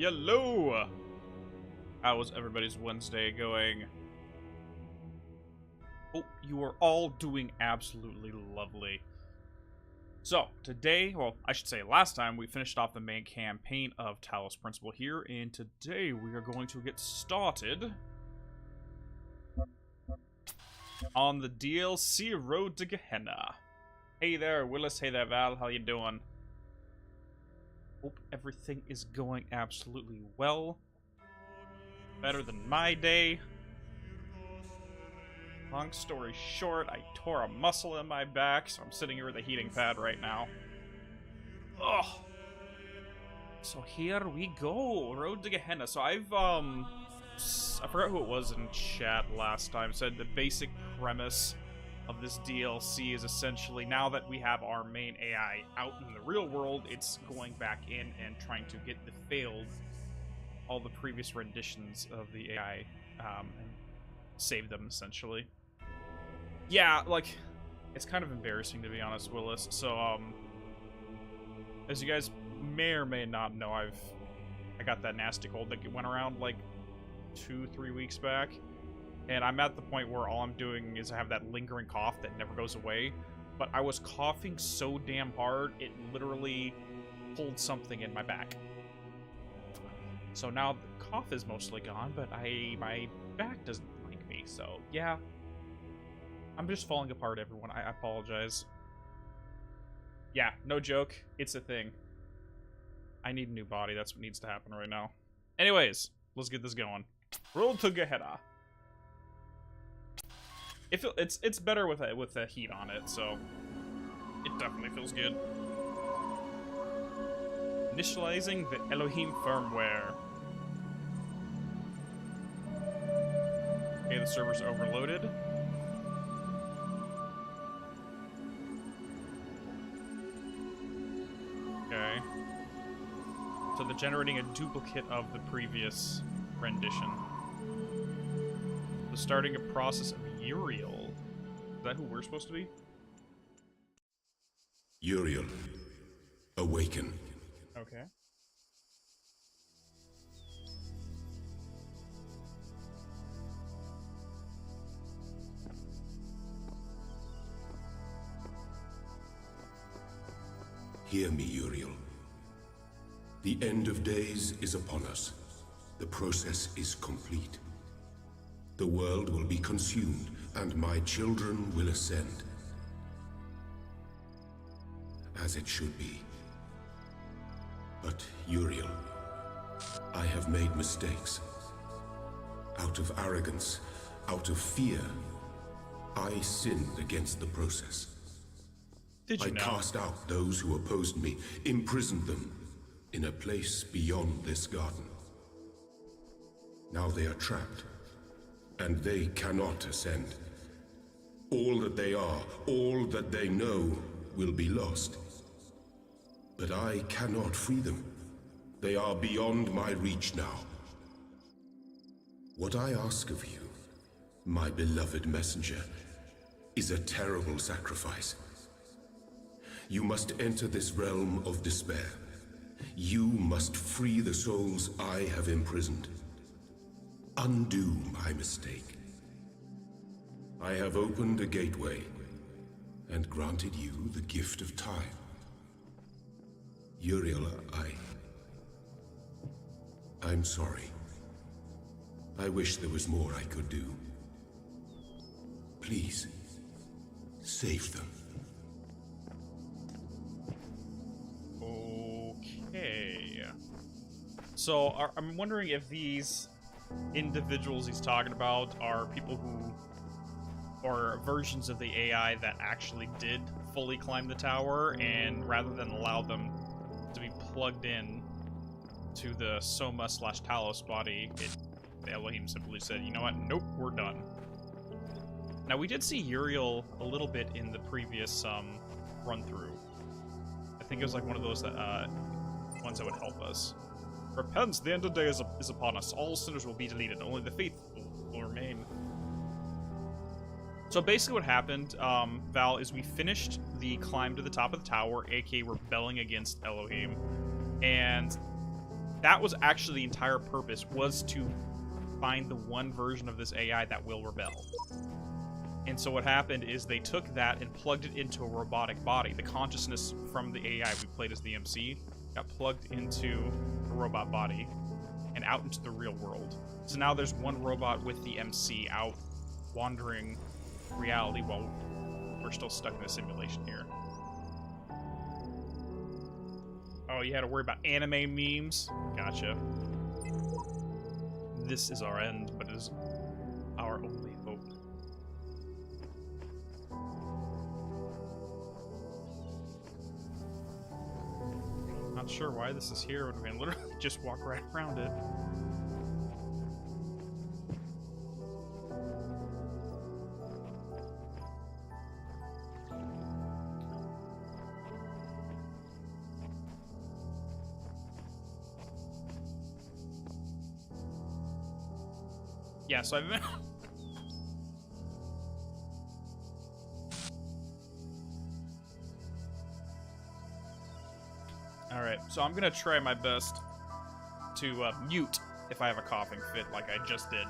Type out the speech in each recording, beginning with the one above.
Hello! How was everybody's Wednesday going? Oh, you are all doing absolutely lovely. So, today, well, I should say last time, we finished off the main campaign of Talos Principle here, and today we are going to get started on the DLC Road to Gehenna. Hey there, Willis. Hey there, Val. How you doing? Hope everything is going absolutely well. Better than my day. Long story short, I tore a muscle in my back, so I'm sitting here with a heating pad right now. Ugh. So here we go, Road to Gehenna. So I forgot who it was in chat last time, said the basic premise of this DLC is essentially, now that we have our main AI out in the real world, it's going back in and trying to get all the previous renditions of the AI, and save them, essentially. Yeah, like, it's kind of embarrassing, to be honest, Willis. So, as you guys may or may not know, I got that nasty cold that went around, like, 2-3 weeks back. And I'm at the point where all I'm doing is I have that lingering cough that never goes away. But I was coughing so damn hard, it literally pulled something in my back. So now the cough is mostly gone, but my back doesn't like me, so yeah. I'm just falling apart, everyone. I apologize. Yeah, no joke. It's a thing. I need a new body. That's what needs to happen right now. Anyways, let's get this going. Road to Gehenna. It's better with the heat on it, so it definitely feels good. Initializing the Elohim firmware. Okay, the server's overloaded. Okay. So they're generating a duplicate of the previous rendition. So starting a process of Uriel. Is that who we're supposed to be? Uriel, awaken. Okay. Hear me, Uriel. The end of days is upon us. The process is complete. The world will be consumed, and my children will ascend. As it should be. But, Uriel, I have made mistakes. Out of arrogance, out of fear, I sinned against the process. Did you know? I cast out those who opposed me, imprisoned them in a place beyond this garden. Now they are trapped, and they cannot ascend. All that they are, all that they know, will be lost. But I cannot free them. They are beyond my reach now. What I ask of you, my beloved messenger, is a terrible sacrifice. You must enter this realm of despair. You must free the souls I have imprisoned. Undo my mistake. I have opened a gateway and granted you the gift of time. Uriel, I'm sorry. I wish there was more I could do. Please, save them. Okay. So, I'm wondering if these individuals he's talking about are people who, or versions of the AI that actually did fully climb the tower, and rather than allow them to be plugged in to the Soma/Talos body, the Elohim simply said, you know what, nope, we're done. Now, we did see Uriel a little bit in the previous run-through. I think it was like one of those that, ones that would help us. Repent, the end of the day is upon us. All sinners will be deleted. Only the faithful will remain. So basically what happened, Val, is we finished the climb to the top of the tower, aka rebelling against Elohim. And that was actually the entire purpose, was to find the one version of this AI that will rebel. And so what happened is they took that and plugged it into a robotic body. The consciousness from the AI we played as the MC got plugged into a robot body and out into the real world. So now there's one robot with the MC out wandering reality while we're still stuck in a simulation here. Oh, you had to worry about anime memes? Gotcha. This is our end, but it is our only hope. Not sure why this is here when we can literally just walk right around it. Yeah, so I've been... Alright, so I'm gonna try my best to mute if I have a coughing fit like I just did.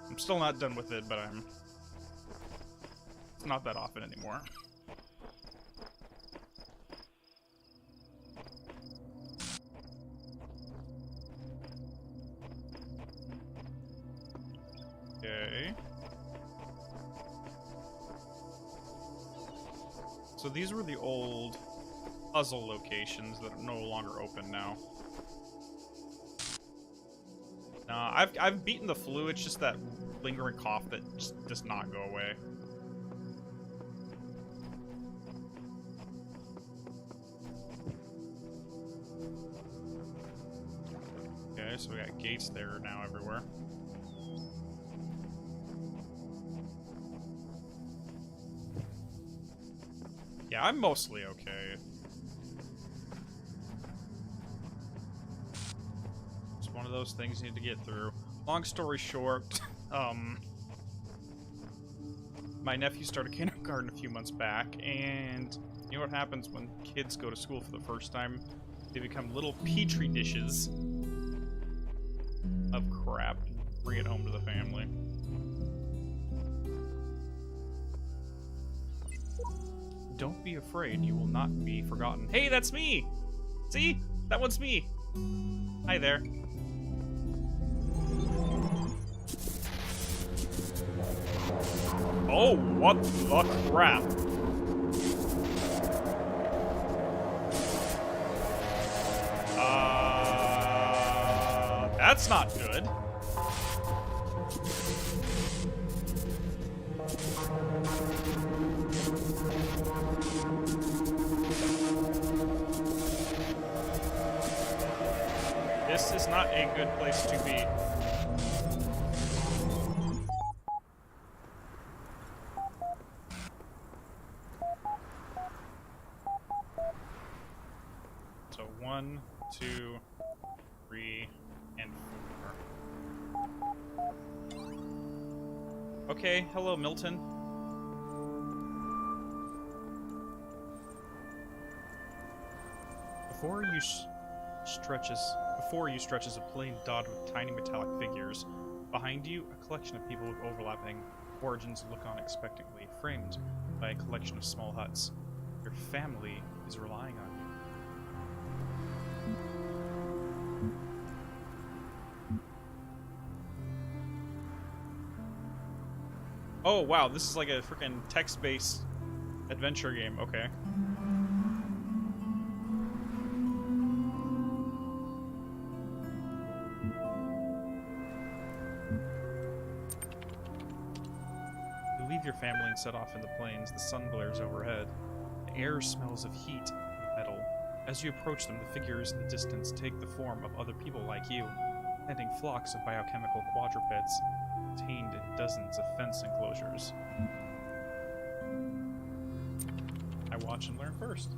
I'm still not done with it, but it's not that often anymore. Okay. So these were the old puzzle locations that are no longer open now. I've beaten the flu, it's just that lingering cough that just does not go away. Okay, so we got gates there now everywhere. Yeah, I'm mostly okay. It's one of those things you need to get through. Long story short, my nephew started kindergarten a few months back, and you know what happens when kids go to school for the first time? They become little petri dishes of crap and bring it home to the family. Don't be afraid, you will not be forgotten. Hey, that's me! See? That one's me! Hi there. Oh, what the crap? That's not good. This is not a good place to be. So 1, 2, 3, and 4. Okay, hello, Milton. Before you stretches a plain dotted with tiny metallic figures. Behind you, a collection of people with overlapping origins look on expectantly, framed by a collection of small huts. Your family is relying on you. Oh, wow, this is like a freaking text-based adventure game. Okay. Your family and set off in the plains. The sun glares overhead. The air smells of heat and metal. As you approach them, the figures in the distance take the form of other people like you, heading flocks of biochemical quadrupeds contained in dozens of fence enclosures. I watch and learn first.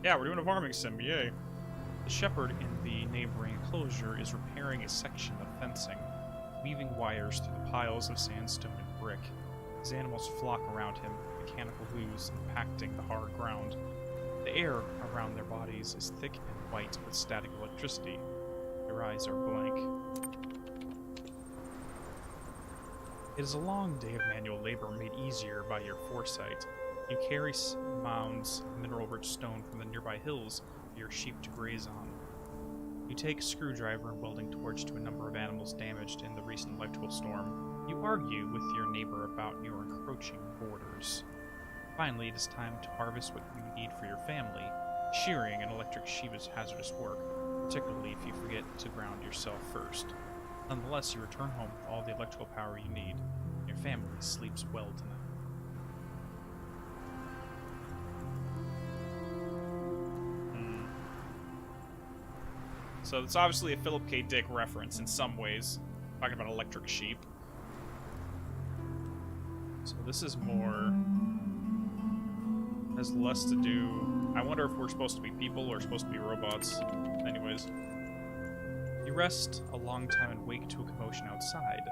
Yeah, we're doing a farming sim, yay. The shepherd in the neighboring enclosure is repairing a section of fencing, weaving wires through the piles of sandstone and brick. His animals flock around him, mechanical hooves impacting the hard ground. The air around their bodies is thick and white with static electricity. Your eyes are blank. It is a long day of manual labor made easier by your foresight. You carry mounds of mineral-rich stone from the nearby hills for your sheep to graze on. You take a screwdriver and welding torch to a number of animals damaged in the recent electrical storm. You argue with your neighbor about your encroaching borders. Finally, it is time to harvest what you need for your family. Shearing an electric sheep is hazardous work, particularly if you forget to ground yourself first. Nonetheless, you return home with all the electrical power you need. Your family sleeps well tonight. So it's obviously a Philip K. Dick reference in some ways, talking about electric sheep. So this is more... has less to do... I wonder if we're supposed to be people or supposed to be robots. Anyways. You rest a long time and wake to a commotion outside.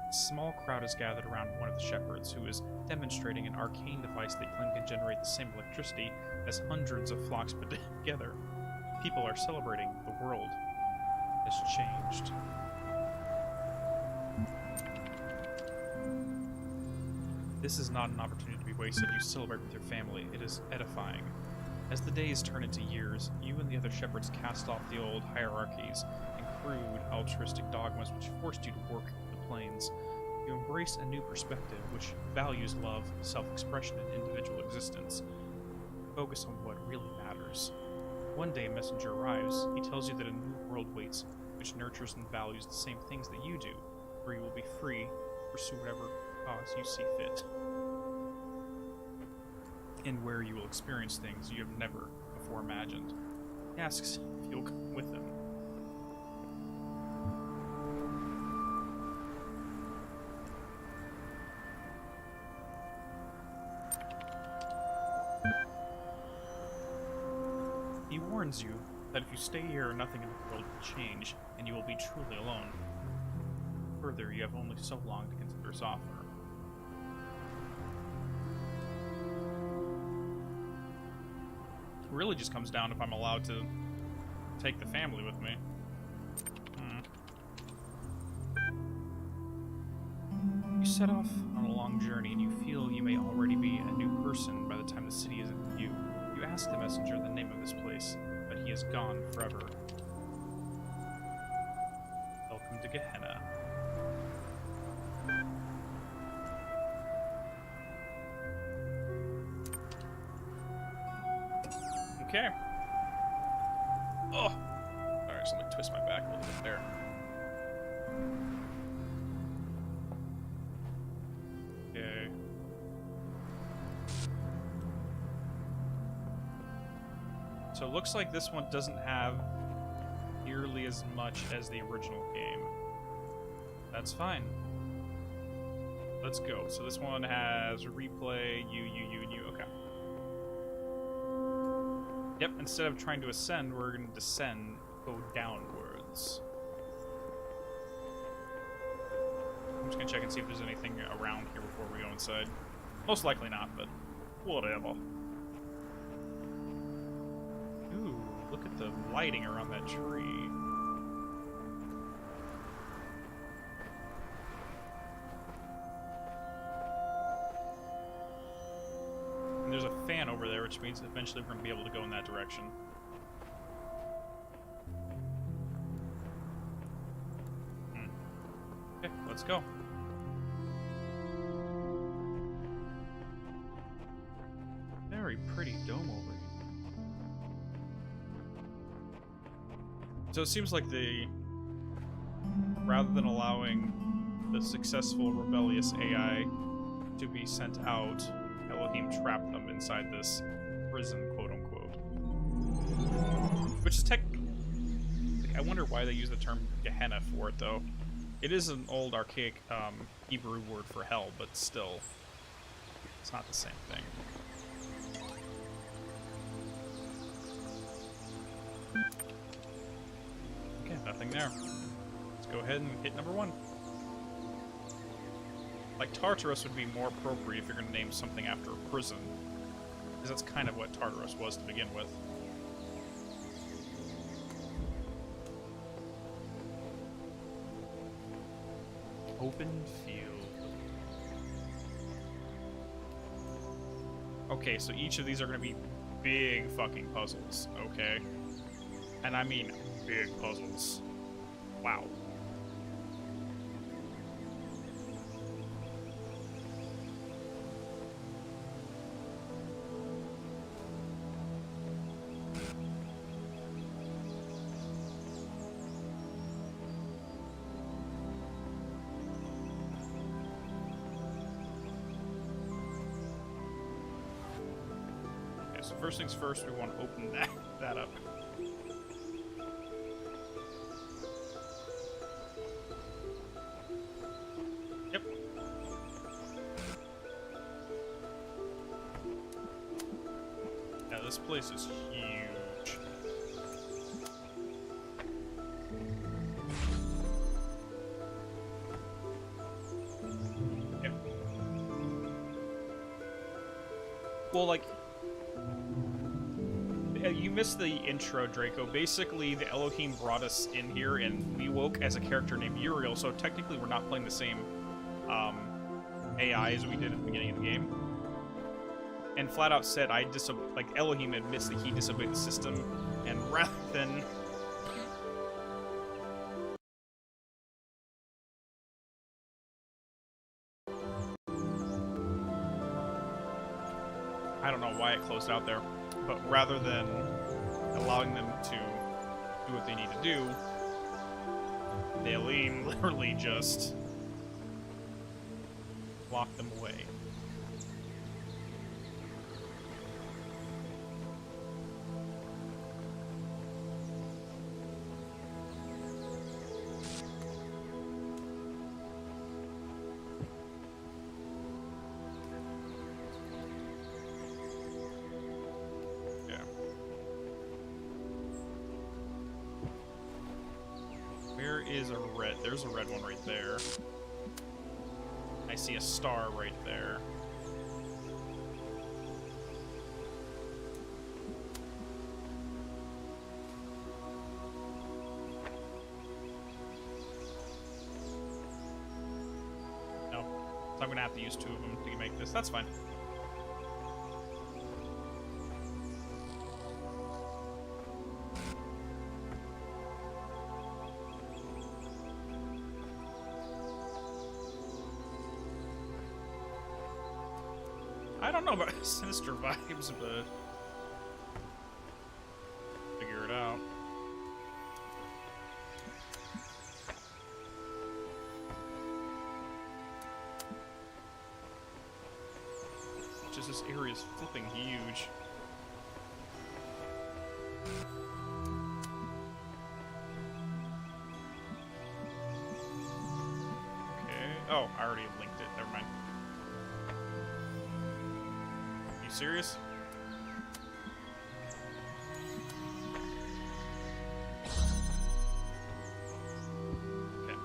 A small crowd is gathered around one of the shepherds, who is demonstrating an arcane device they claim can generate the same electricity as hundreds of flocks put together. People are celebrating. The world has changed. This is not an opportunity to be wasted. You celebrate with your family. It is edifying. As the days turn into years, you and the other shepherds cast off the old hierarchies and crude, altruistic dogmas which forced you to work the plains. You embrace a new perspective which values love, self-expression, and individual existence. Focus on what really matters. One day a messenger arrives. He tells you that a new world waits, which nurtures and values the same things that you do, where you will be free to pursue whatever cause you see fit, and where you will experience things you have never before imagined. He asks if you'll come with him. He warns you that if you stay here, nothing in the world will change, and you will be truly alone. Further, you have only so long to consider his offer. It really just comes down if I'm allowed to take the family with me. You set off on a long journey, and you feel you may already be a new person by the time the city is in view. You ask the messenger the name of this place, but he is gone forever. Welcome to Gehenna. Okay. Oh! Alright, so let me twist my back a little bit there. Okay. So it looks like this one doesn't have nearly as much as the original game. That's fine. Let's go. So this one has replay, you, and you. Okay. Yep, instead of trying to ascend, we're going to descend, go downwards. I'm just going to check and see if there's anything around here before we go inside. Most likely not, but whatever. Ooh, look at the lighting around that tree. And there's a fan over there, which means eventually we're going to be able to go in that direction. Okay, let's go. Very pretty dome over here. So it seems like rather than allowing the successful rebellious AI to be sent out, Elohim trapped them inside this prison, quote-unquote. Which is I wonder why they use the term Gehenna for it, though. It is an old, archaic Hebrew word for hell, but still, it's not the same thing. Okay, nothing there. Let's go ahead and hit number 1. Like, Tartarus would be more appropriate if you're going to name something after a prison. Because that's kind of what Tartarus was to begin with. Open field. Okay, so each of these are going to be big fucking puzzles, okay? And I mean big puzzles. Wow. So first things first, we want to open that up. Yep. Yeah, this place is huge. Yep. Well, like, you missed the intro, Draco. Basically, the Elohim brought us in here, and we woke as a character named Uriel, so technically we're not playing the same AI as we did at the beginning of the game. And flat out said, like, Elohim admits that he disobeyed the system, and rather than... I don't know why it closed out there. But rather than allowing them to do what they need to do, the Elohim literally just locked them away. Where is a red? There's a red one right there. I see a star right there. No. So I'm gonna have to use 2 of them to make this. That's fine. I don't know about sinister vibes, but figure it out. Just this area is flipping huge. Okay. Oh, I already linked it. Never mind. Serious? Okay.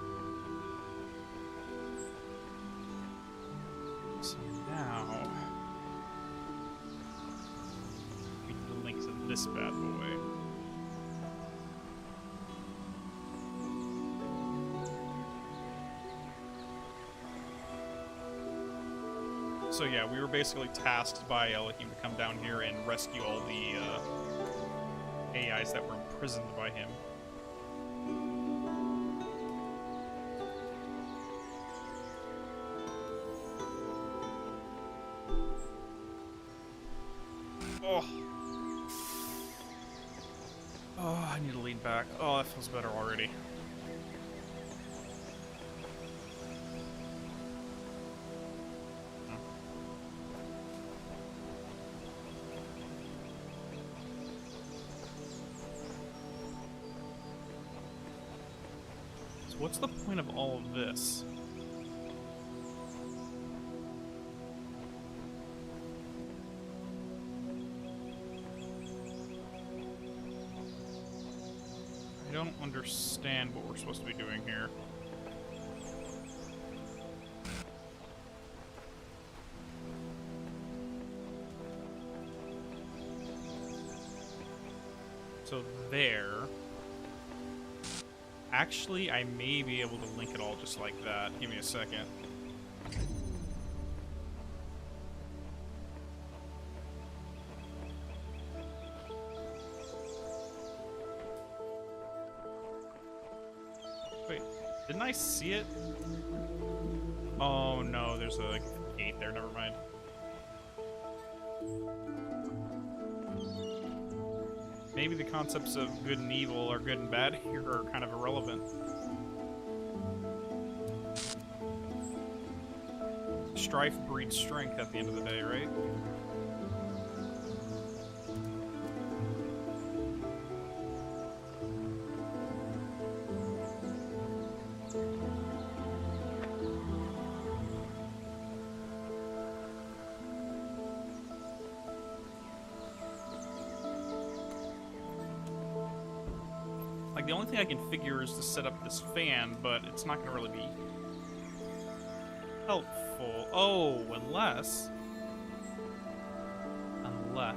So now we need to link to this bad boy. So yeah, we were basically tasked by Elohim to come down here and rescue all the AIs that were imprisoned by him. Oh. Oh, I need to lean back. Oh, that feels better already. What's the point of all of this? I don't understand what we're supposed to be doing here. So there... Actually, I may be able to link it all just like that. Give me a second. Wait, didn't I see it? Oh no, there's a gate there, never mind. Maybe the concepts of good and evil or good and bad here are kind of irrelevant. Strife breeds strength at the end of the day, right? Like, the only thing I can figure is to set up this fan, but it's not going to really be helpful. Oh, unless... Let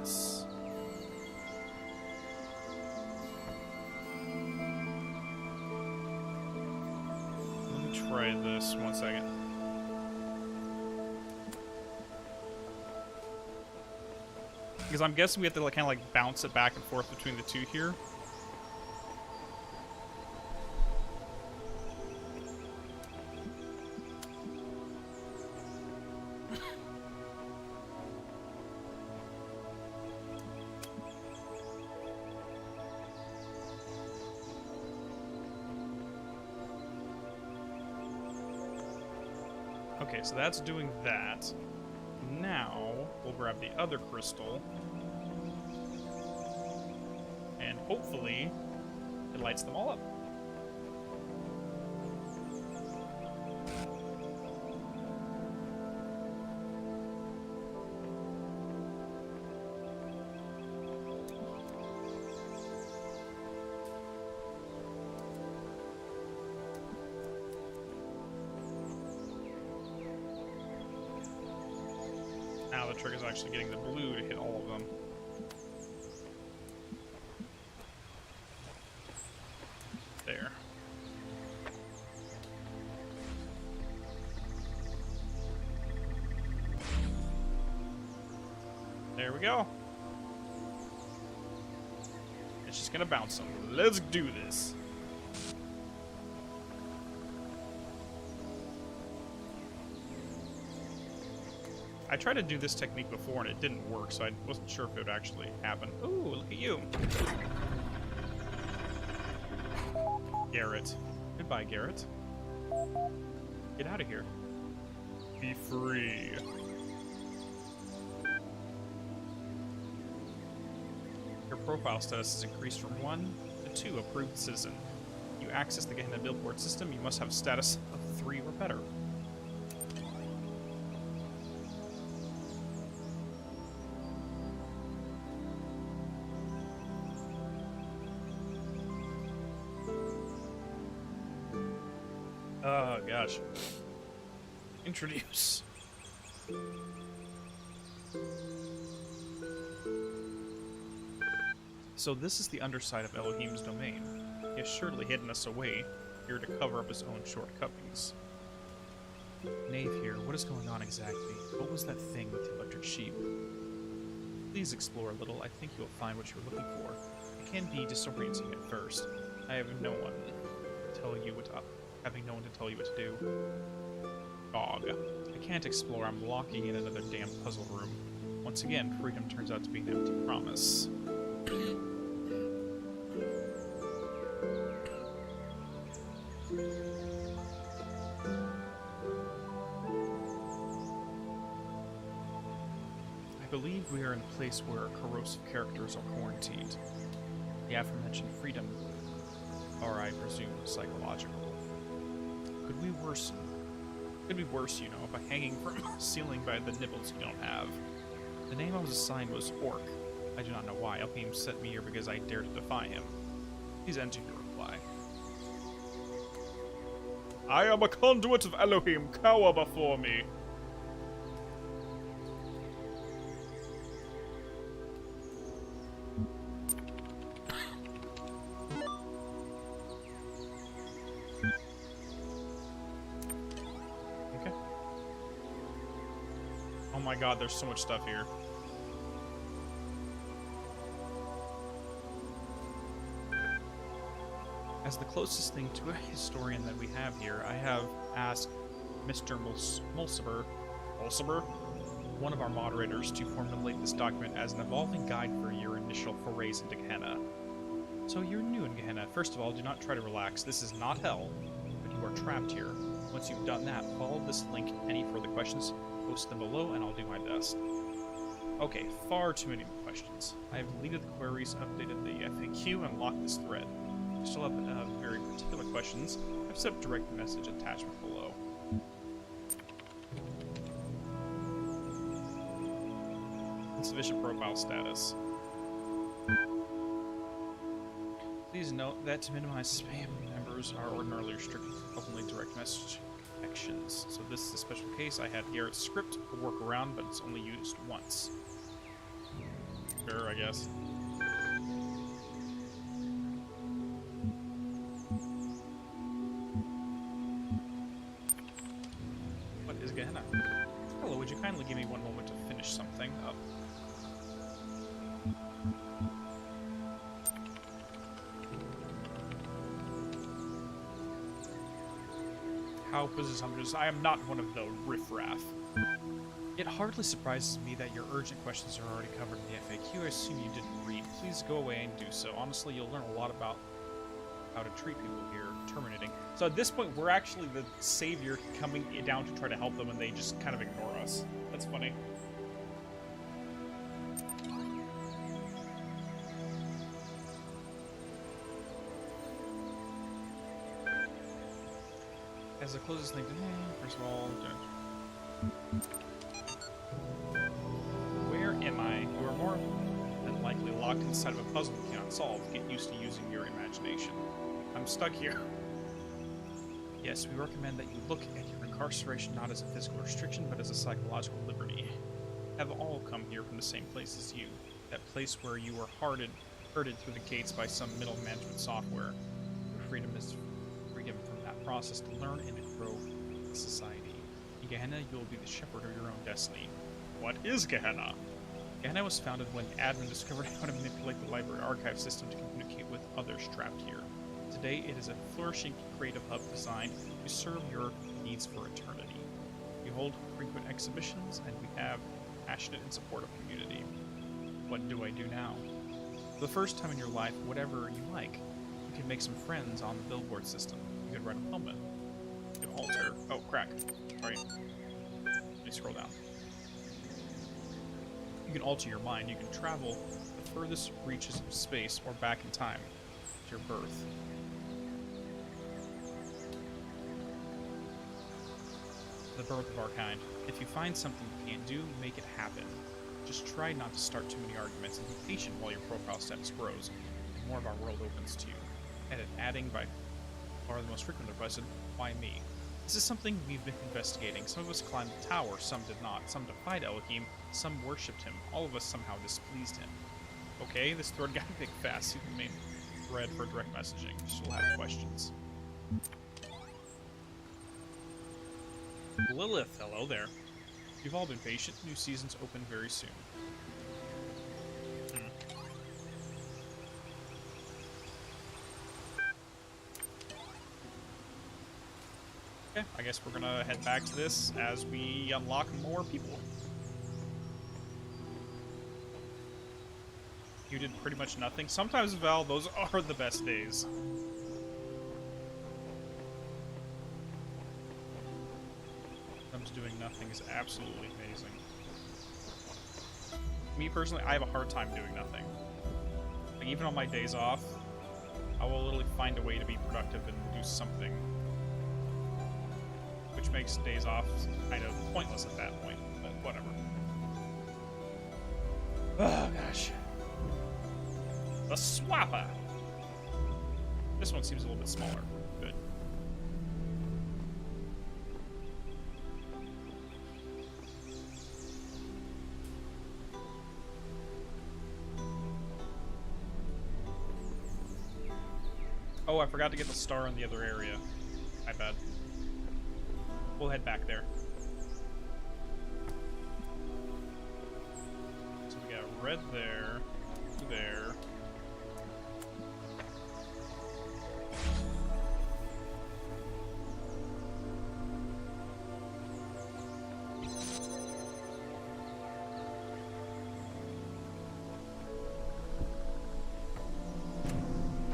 me try this 1 second. Because I'm guessing we have to like, kind of like bounce it back and forth between the two here. Okay, so that's doing that. Now, we'll grab the other crystal. And hopefully, it lights them all up. Now the trick is actually getting the blue to hit all of them. There. There we go. It's just gonna bounce them. Let's do this. I tried to do this technique before and it didn't work, so I wasn't sure if it would actually happen. Ooh, look at you. Garrett. Goodbye, Garrett. Get out of here. Be free. Your profile status is increased from 1 to 2, approved citizen. You access the Gehenna billboard system, you must have a status of 3 or better. Oh, gosh. Introduce. So this is the underside of Elohim's domain. He has surely hidden us away, here to cover up his own shortcomings. Knave here, what is going on exactly? What was that thing with the electric sheep? Please explore a little, I think you will find what you're looking for. It can be disorienting at first. I have no one to tell you what to do. Dog. I can't explore, I'm locking in another damn puzzle room. Once again, freedom turns out to be an empty promise. I believe we are in a place where corrosive characters are quarantined. The aforementioned freedom, or I presume psychological. Could be worse, you know, by hanging from a ceiling by the nipples you don't have. The name I was assigned was Orc. I do not know why. Elohim sent me here because I dared to defy him. Please enter your reply. I am a conduit of Elohim. Cower before me. my god, there's so much stuff here. As the closest thing to a historian that we have here, I have asked Mr. Mulciber, one of our moderators, to formulate this document as an evolving guide for your initial forays into Gehenna. So you're new in Gehenna. First of all, do not try to relax. This is not hell, but you are trapped here. Once you've done that, follow this link. Any further questions, post them below, and I'll do my best. Okay, far too many questions. I have deleted the queries, updated the FAQ, and locked this thread. I still have very particular questions. I've set up direct message attachment below. Insufficient profile status. Please note that to minimize spam, members are ordinarily restricted to only direct message actions. So this is a special case. I had Garrett's script to work around, but it's only used once. Sure, I guess. What is Gehenna? Hello, would you kindly give me one moment to finish something up? How possess hunters? I am not one of the riffraff. It hardly surprises me that your urgent questions are already covered in the FAQ. I assume you didn't read. Please go away and do so. Honestly, you'll learn a lot about how to treat people here. Terminating. So at this point, we're actually the savior coming down to try to help them, and they just kind of ignore us. That's funny. As the closest thing to first of all, where am I? You are more than likely locked inside of a puzzle you cannot solve. Get used to using your imagination. I'm stuck here. Yes, we recommend that you look at your incarceration not as a physical restriction, but as a psychological liberty. Have all come here from the same place as you. That place where you were herded through the gates by some middle management software. Your freedom is freedom from that process to learn and to grow in society. In Gehenna, you will be the shepherd of your own destiny. What is Gehenna? Gehenna was founded when admin discovered how to manipulate the library archive system to communicate with others trapped here. Today, it is a flourishing creative hub designed to serve your needs for eternity. We hold frequent exhibitions, and we have passionate and supportive community. What do I do now? For the first time in your life, whatever you like. You can make some friends on the billboard system. You could ride a helmet. You can alter. Oh, crack. Alright. Let me scroll down. You can alter your mind. You can travel the furthest reaches of space or back in time to your birth. The birth of our kind. If you find something you can't do, make it happen. Just try not to start too many arguments and be patient while your profile status grows and more of our world opens to you. Edit, adding by far the most frequent requested, why me? This is something we've been investigating. Some of us climbed the tower, some did not. Some defied Elohim, some worshipped him. All of us somehow displeased him. Okay, this thread got big fast. You can make thread for direct messaging. Still have questions. Lilith, hello there. You've all been patient. New seasons open very soon. Okay, I guess we're gonna head back to this as we unlock more people. You did pretty much nothing. Sometimes, Val, those are the best days. Sometimes doing nothing is absolutely amazing. Me personally, I have a hard time doing nothing. Like, even on my days off, I will literally find a way to be productive and do something. Which makes days off kind of pointless at that point, but whatever. Oh, gosh. The Swapper! This one seems a little bit smaller. Good. Oh, I forgot to get the star in the other area. My bad. We'll head back there. red there, there.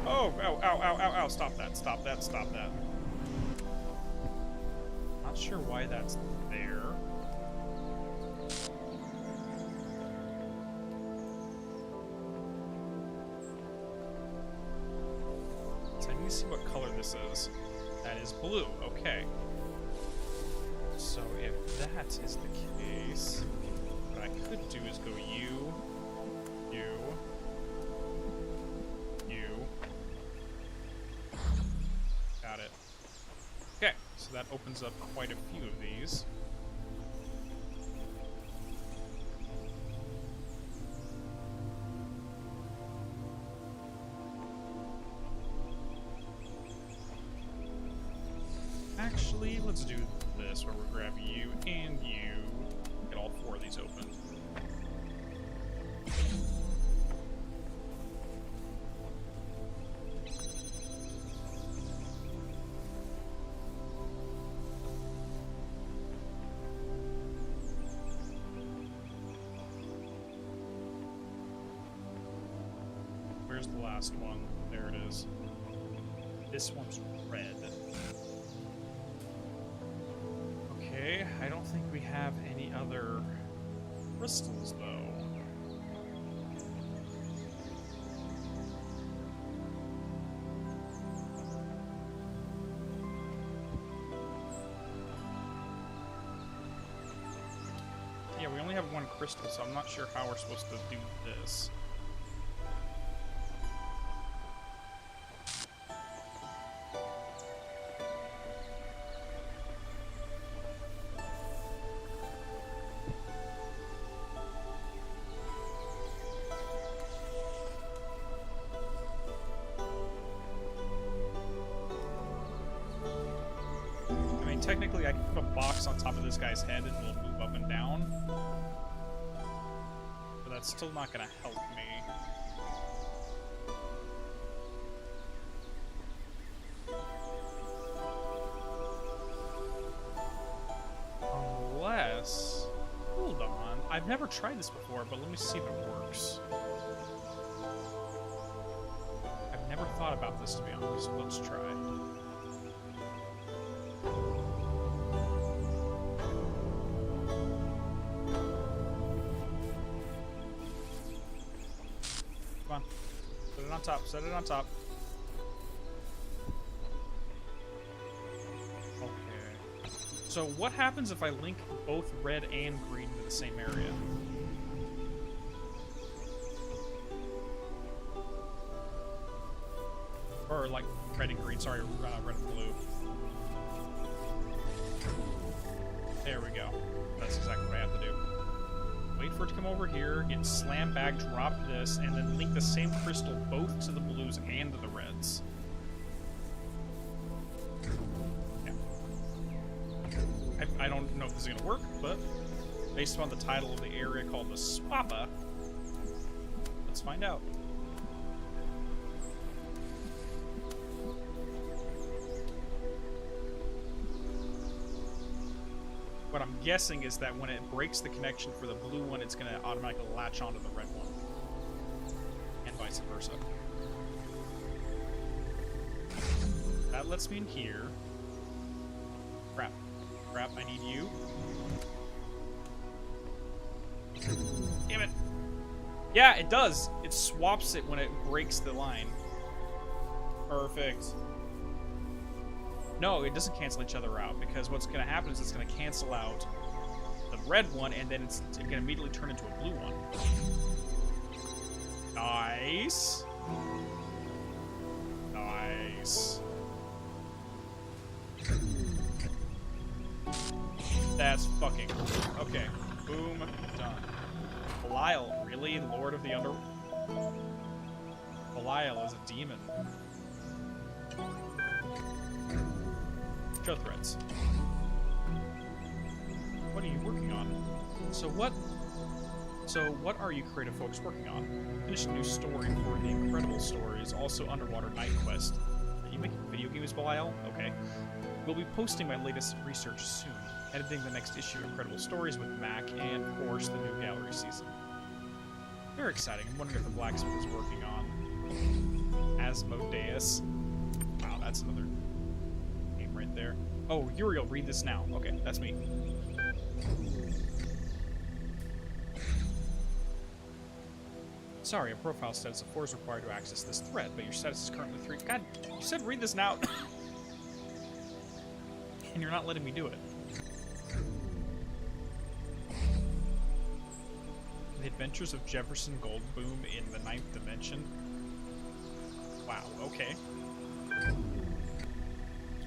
Oh, ow, ow, ow, ow, ow, stop that, stop that, stop that. Not sure why that's there. So I need to see what color this is. That is blue, okay. So if that is the case, what I could do is go you, you, you. Got it. Okay, so that opens up quite a few of these. Actually, let's do this, where we grab you and you. Get all 4 of these open. Where's the last one? There it is. This one's red. Okay, I don't think we have any other crystals, though. Yeah, we only have 1 crystal, so I'm not sure how we're supposed to do this. Technically, I can put a box on top of this guy's head and it'll move up and down. But that's still not going to help me. Unless... Hold on. I've never tried this before, but let me see if it works. I've never thought about this, to be honest. Let's try. Set it on top, set it on top. Okay. So what happens if I link both red and green to the same area? Or like red and green, sorry, red and blue. There we go. That's exactly what I have to do. Wait for it to come over here, get slam back, drop this, and then link the same crystal both to the blues and to the reds. Yeah. I don't know if this is going to work, but based on the title of the area called the Swappa, let's find out. What I'm guessing is that when it breaks the connection for the blue one, it's going to automatically latch onto the red one. And vice versa. That lets me in here. Crap. Crap, I need you. Damn it. Yeah, it does. It swaps it when it breaks the line. Perfect. No, it doesn't cancel each other out, because what's going to happen is it's going to cancel out the red one, and then it's going to immediately turn into a blue one. Nice. Nice. That's fucking cool. Okay. Boom. Done. Belial, really? Lord of the Under... Belial is a demon. Show threads. What are you working on? So what So, what are you creative folks working on? Finished a new story for the Incredible Stories, also Underwater Night Quest. Are you making video games, Belial? Okay. We'll be posting my latest research soon, editing the next issue of Incredible Stories with Mac, and of course, the new gallery season. Very exciting. I'm wondering if the blacksmith is working on Asmodeus. Wow, that's another game right there. Oh, Uriel, read this now. Okay, that's me. Sorry, a profile status of 4 is required to access this thread, but your status is currently 3. God, you said read this now! And you're not letting me do it. The Adventures of Jefferson Goldboom in the 9th Dimension. Wow, okay.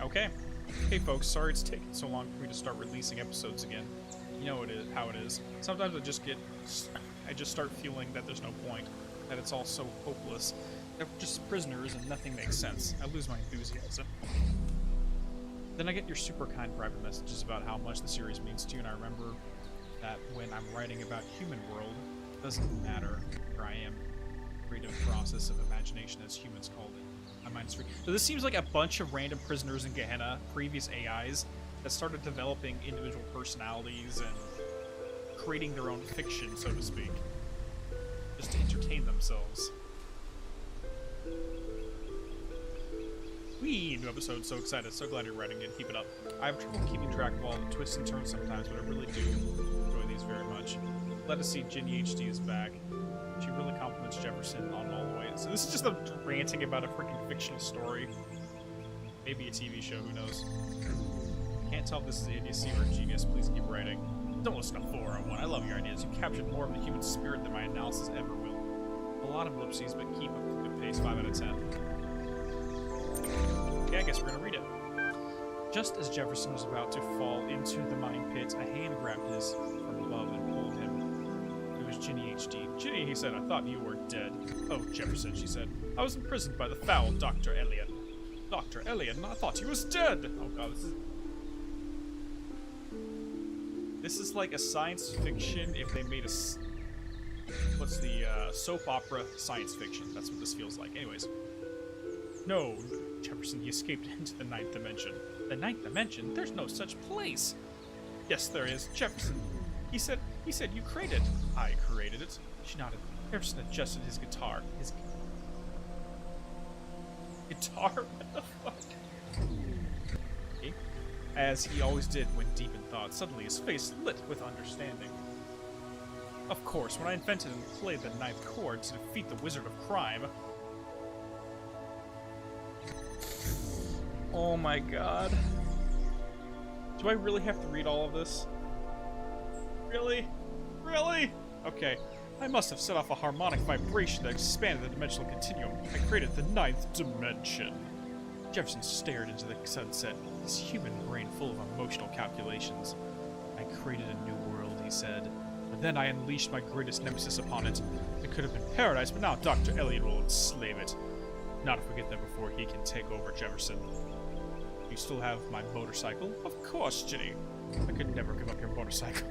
Okay. Hey folks, sorry it's taken so long for me to start releasing episodes again. You know how it is. Sometimes I just start feeling that there's no point, that it's all so hopeless. They're just prisoners and nothing makes sense. I lose my enthusiasm. Then I get your super kind private messages about how much the series means to you, and I remember that when I'm writing about Human World, it doesn't matter where I am. Creative process of imagination, as humans called it. My mind's free. So this seems like a bunch of random prisoners in Gehenna, previous AIs, that started developing individual personalities and creating their own fiction, so to speak, just to entertain themselves. Whee! New episode, so excited, so glad you're writing it, keep it up. I have trouble keeping track of all the twists and turns sometimes, but I really do enjoy these very much. Glad to see Ginny HD is back. She really compliments Jefferson on all the way. So this is just a ranting about a freaking fictional story. Maybe a TV show, who knows. Can't tell if this is idiocy or a genius, please keep writing. Don't listen to 401. I love your ideas. You captured more of the human spirit than my analysis ever will. A lot of ellipses, but keep up the good pace. 5 out of 10. Okay, I guess we're gonna read it. Just as Jefferson was about to fall into the mine pit, a hand grabbed his from above and pulled him. It was Ginny HD. Ginny, he said, I thought you were dead. Oh, Jefferson, she said. I was imprisoned by the foul Dr. Elliot. Dr. Elliot, I thought he was dead! Oh god, this is like a science fiction if they made a... What's the, soap opera science fiction. That's what this feels like. Anyways. No, Jefferson, he escaped into the 9th dimension. The 9th dimension? There's no such place. Yes, there is. Jefferson. He said you created. I created it. She nodded. Jefferson adjusted his guitar. His guitar? What the fuck? Okay. As he always did when deep in thought, suddenly his face lit with understanding. Of course, when I invented and played the 9th chord to defeat the Wizard of Crime. Oh my god. Do I really have to read all of this? Really? Really? Okay. I must have set off a harmonic vibration that expanded the dimensional continuum. I created the 9th dimension. Jefferson stared into the sunset, his human brain full of emotional calculations. I created a new world, he said. But then I unleashed my greatest nemesis upon it. It could have been paradise, but now Dr. Elliot will enslave it. Not if we get there before he can take over Jefferson. You still have my motorcycle? Of course, Ginny. I could never give up your motorcycle.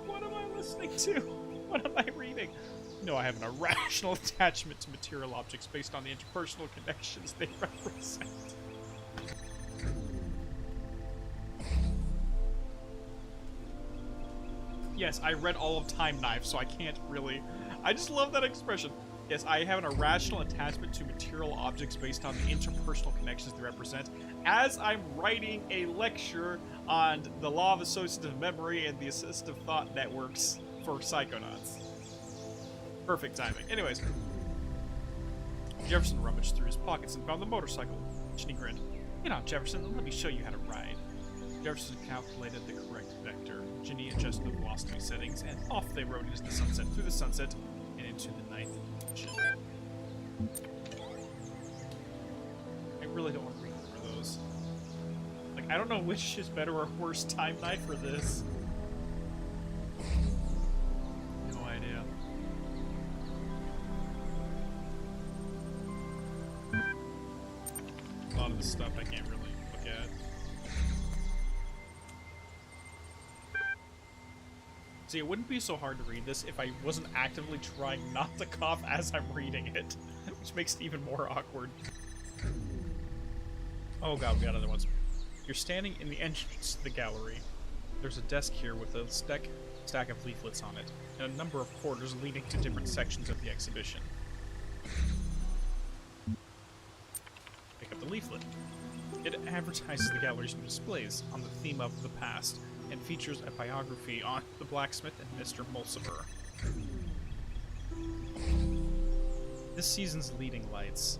What am I listening to? What am I reading? No, I have an irrational attachment to material objects based on the interpersonal connections they represent. Yes, I read all of Time Knife, so I can't really... I just love that expression. Yes, I have an irrational attachment to material objects based on the interpersonal connections they represent, as I'm writing a lecture on the law of associative memory and the assistive thought networks for psychonauts. Perfect timing. Anyways, Jefferson rummaged through his pockets and found the motorcycle. Ginny grinned. Get on, Jefferson, let me show you how to ride. Jefferson calculated the correct vector. Ginny adjusted the velocity settings, and off they rode into the sunset, through the sunset, and into the 9th dimension. I really don't want to read through those. Like, I don't know which is better or worse, Time Knife or this. No idea. A lot of the stuff I can't really look at. See, it wouldn't be so hard to read this if I wasn't actively trying not to cough as I'm reading it, which makes it even more awkward. Oh god, we got other ones. You're standing in the entrance to the gallery. There's a desk here with a stack of leaflets on it, and a number of corridors leading to different sections of the exhibition. Pick up the leaflet. It advertises the gallery's new displays on the theme of the past, and features a biography on the blacksmith and Mr. Mulciber. This season's leading lights.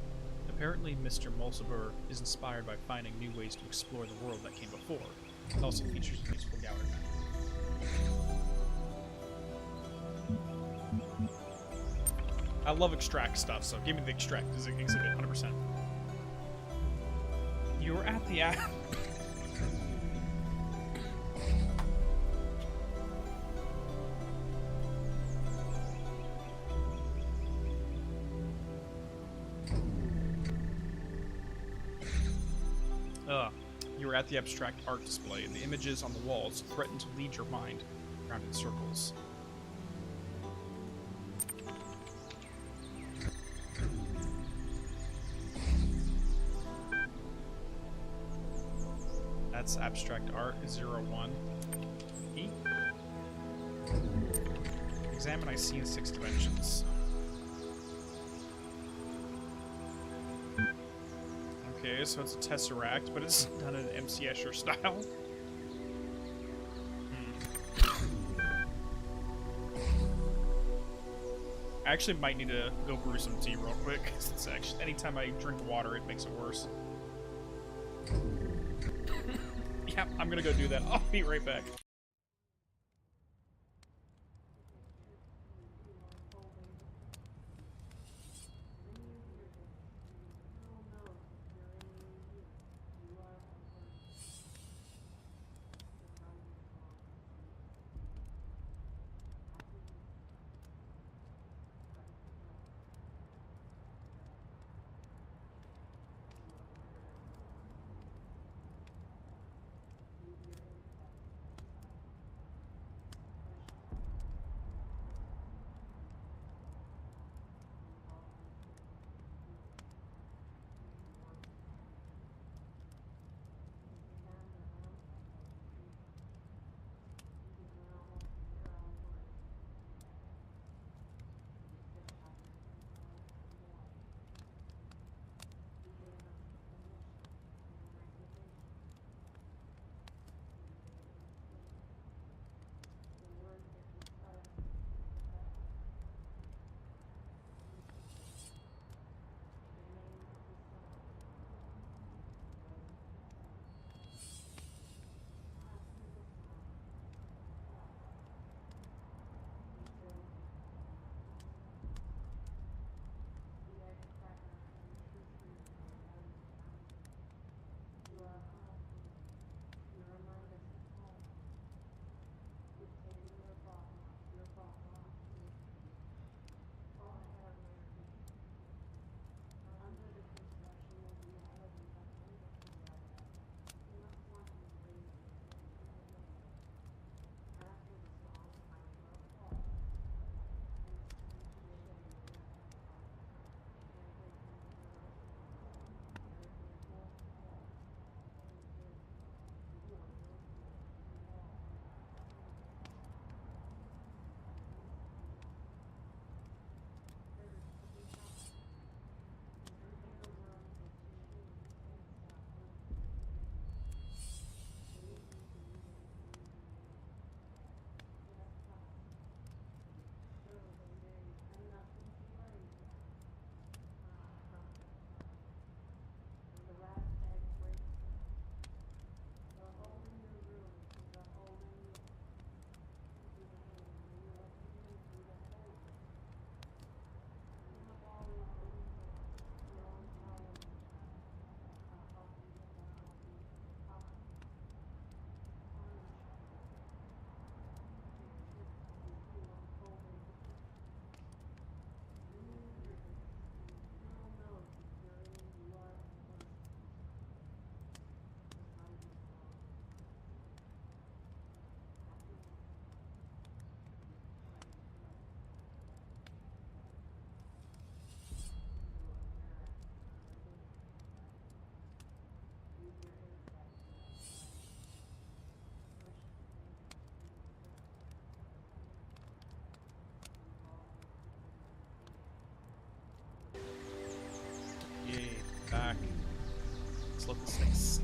Apparently, Mr. Mulciber is inspired by finding new ways to explore the world that came before. It also features a useful gallery map. I love extract stuff, so give me the extract exhibit 100%. You're at the You're at the abstract art display, and the images on the walls threaten to lead your mind around in circles. That's abstract art 01. E. Examine I see in 6 dimensions. Okay, so it's a tesseract, but it's done in MC Escher style. I actually might need to go brew some tea real quick, because it's actually, anytime I drink water, it makes it worse. Yeah, I'm gonna go do that. I'll be right back.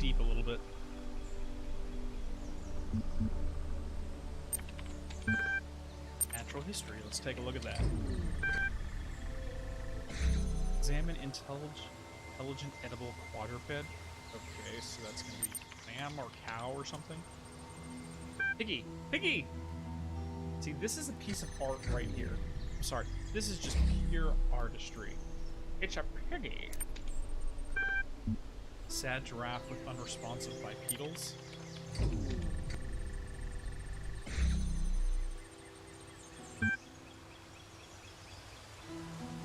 deep a little bit. Natural history. Let's take a look at that. Examine intelligent edible quadruped. Okay, so that's gonna be lamb or cow or something. Piggy! Piggy! See, this is a piece of art right here. I'm sorry, this is just pure artistry. It's a piggy. Sad giraffe with unresponsive bipedals.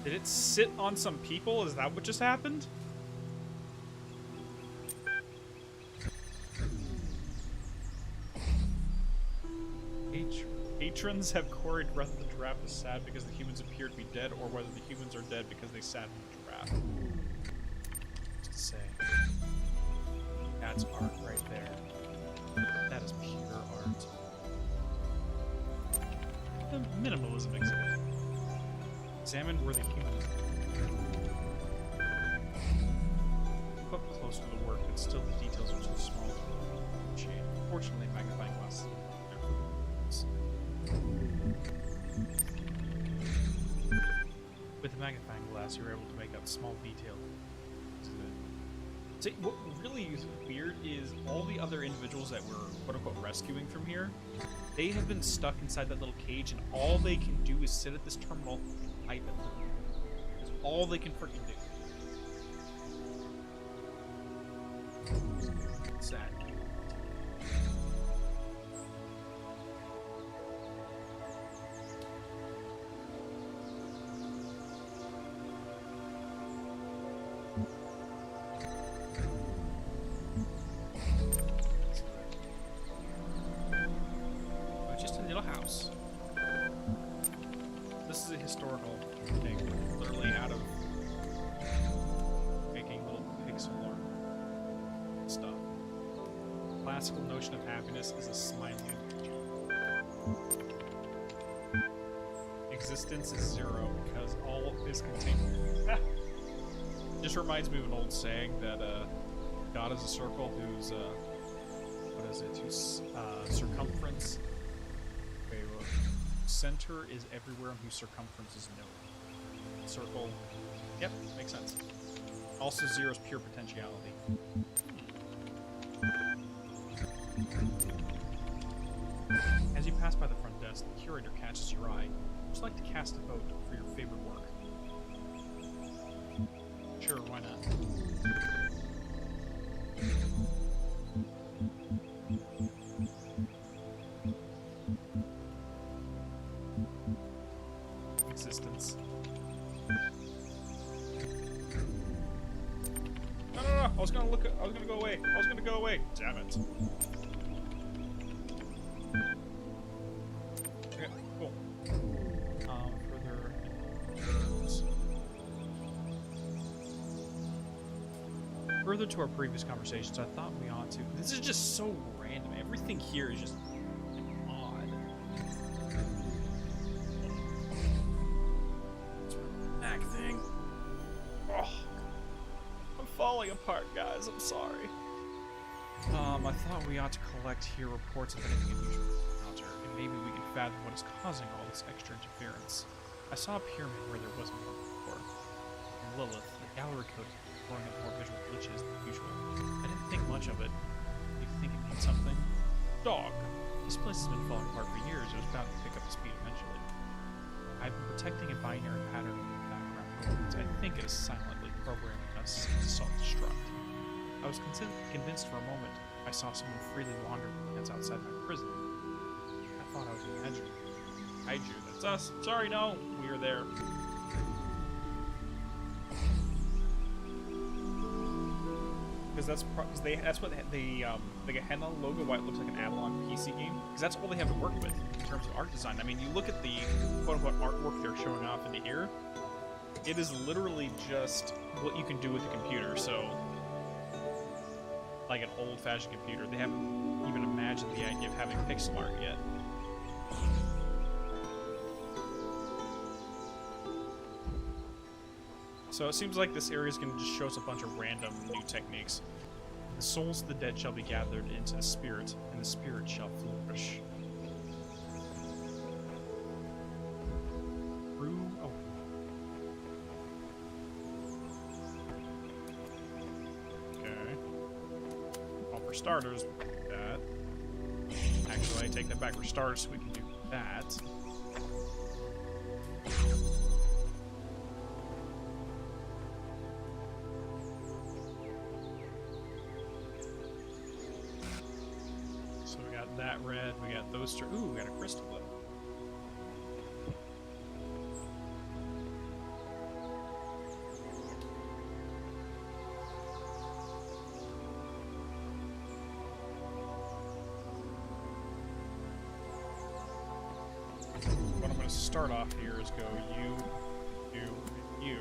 Did it sit on some people? Is that what just happened? Patrons have queried whether the giraffe is sad because the humans appear to be dead, or whether the humans are dead because they sat on the giraffe. What's to say? That's art right there. That is pure art. The minimalism exhibit. Examine where the humans are. Up close to the work, but still the details are too small to appreciate. Fortunately, magnifying glasses. With the magnifying glass, you're able to make out small details. See, what really is weird is all the other individuals that we're quote-unquote rescuing from here, they have been stuck inside that little cage, and all they can do is sit at this terminal and type it. That's all they can freaking do. Sad. This is a historical thing, literally out of making little pixel art stuff. Classical notion of happiness is a smiling. Existence is zero because all is continuing. Just reminds me of an old saying that God is a circle whose what is it? Whose circumference. Center is everywhere and whose circumference is nowhere. Circle. Yep, makes sense. Also, zero is pure potentiality. As you pass by the front desk, the curator catches your eye. Would you like to cast a vote for your favorite work? Sure, why not? Existence. No, I was gonna look. I was gonna go away. Damn it. Okay, cool. Further to our previous conversations, I thought we ought to. This is just so random. Everything here is just odd. Back thing. Oh, I'm falling apart, guys. I'm sorry. I thought we ought to collect here reports of anything unusual encounter, and maybe we can fathom what is causing all this extra interference. I saw a pyramid where there wasn't one before. And Lilith, the gallery code, throwing up more visual glitches than usual. I didn't think much of it. You think it means something? Dog. This place has been falling apart for years. It was bound to pick up the speed eventually. I've been protecting a binary pattern in the background. I think it is silently programming us to self-destruct. I was convinced for a moment I saw someone freely wandering the fence outside my prison. I thought I was imagining. Kaiju, that's us. Sorry, no. We are there. Because that's what the Gehenna logo, why it looks like an Avalon PC game. Because that's all they have to work with in terms of art design. I mean, you look at the quote-unquote artwork they're showing off in the here. It is literally just what you can do with a computer. So, like an old-fashioned computer, they haven't even imagined the idea of having pixel art yet. So it seems like this area is going to just show us a bunch of random new techniques. The souls of the dead shall be gathered into the spirit, and the spirit shall flourish. Oh. Okay. Well, for starters, we can do that. Actually, I take that back. For starters, we can do that. So we got that red, we got those two. Ooh, we got a crystal though. What I'm going to start off here is go you, you.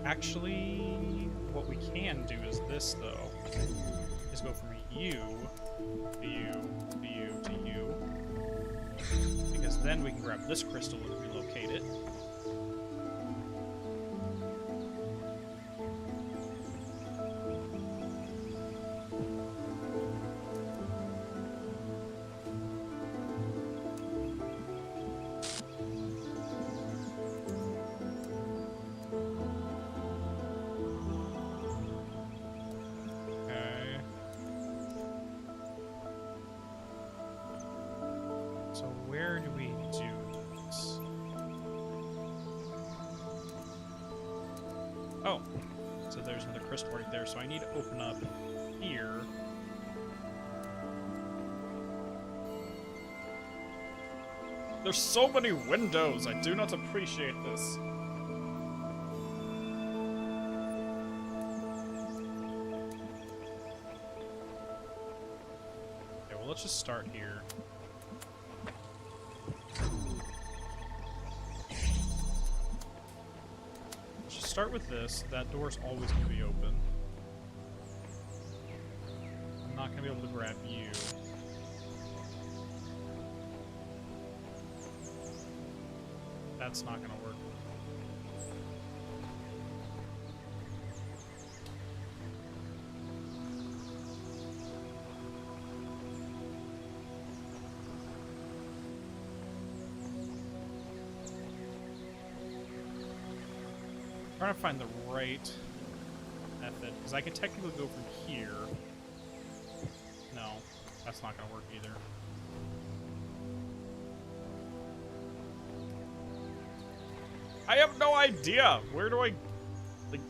Actually, what we can do is this, though, is go from you to you to you to you, because then we can grab this crystal and relocate it. So where do we do this? Oh, so there's another crystal right there, so I need to open up here. There's so many windows, I do not appreciate this. Okay, well let's just start here. Start with this. That door's always going to be open. I'm not going to be able to grab you. That's not going to work. I'm trying to find the right method, because I could technically go from here. No, that's not going to work either. I have no idea! Where do I... like,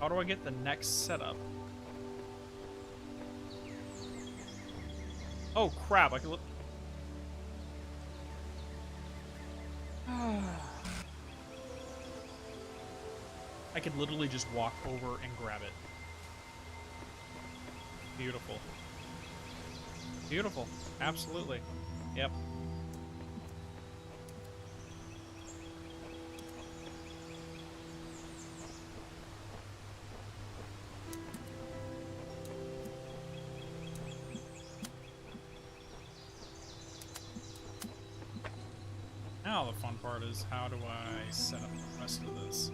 how do I get the next setup? Oh crap, I can look... I could literally just walk over and grab it. Beautiful. Beautiful. Absolutely. Yep. Now the fun part is, how do I set up the rest of this?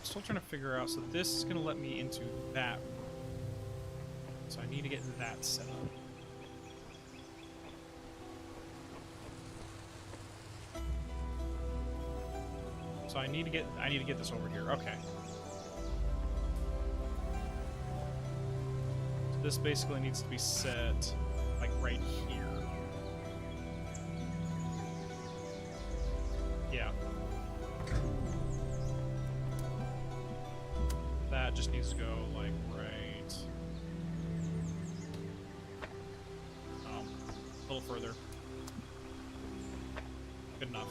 Still trying to figure out, so this is going to let me into that. So I need to get that set up. So I need to get this over here. Okay. So this basically needs to be set like right here. Yeah. That just needs to go like right. A little further. Good enough.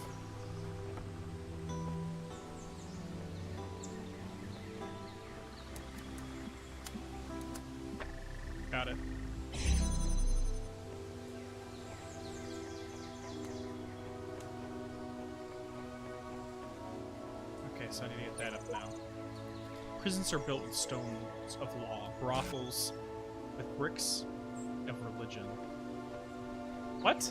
Got it. Okay, so I need to get that up now. Prisons are built with stones of law. Brothels with bricks of religion. What?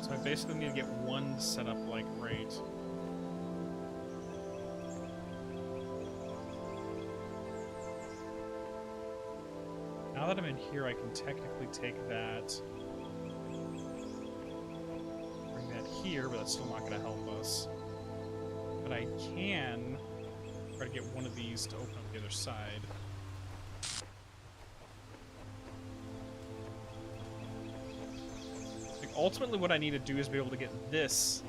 So I basically need to get one set up like right. Now that I'm in here, I can technically take that, bring that here, but that's still not going to help us. But I can try to get one of these to open up the other side. Like, ultimately, what I need to do is be able to get this.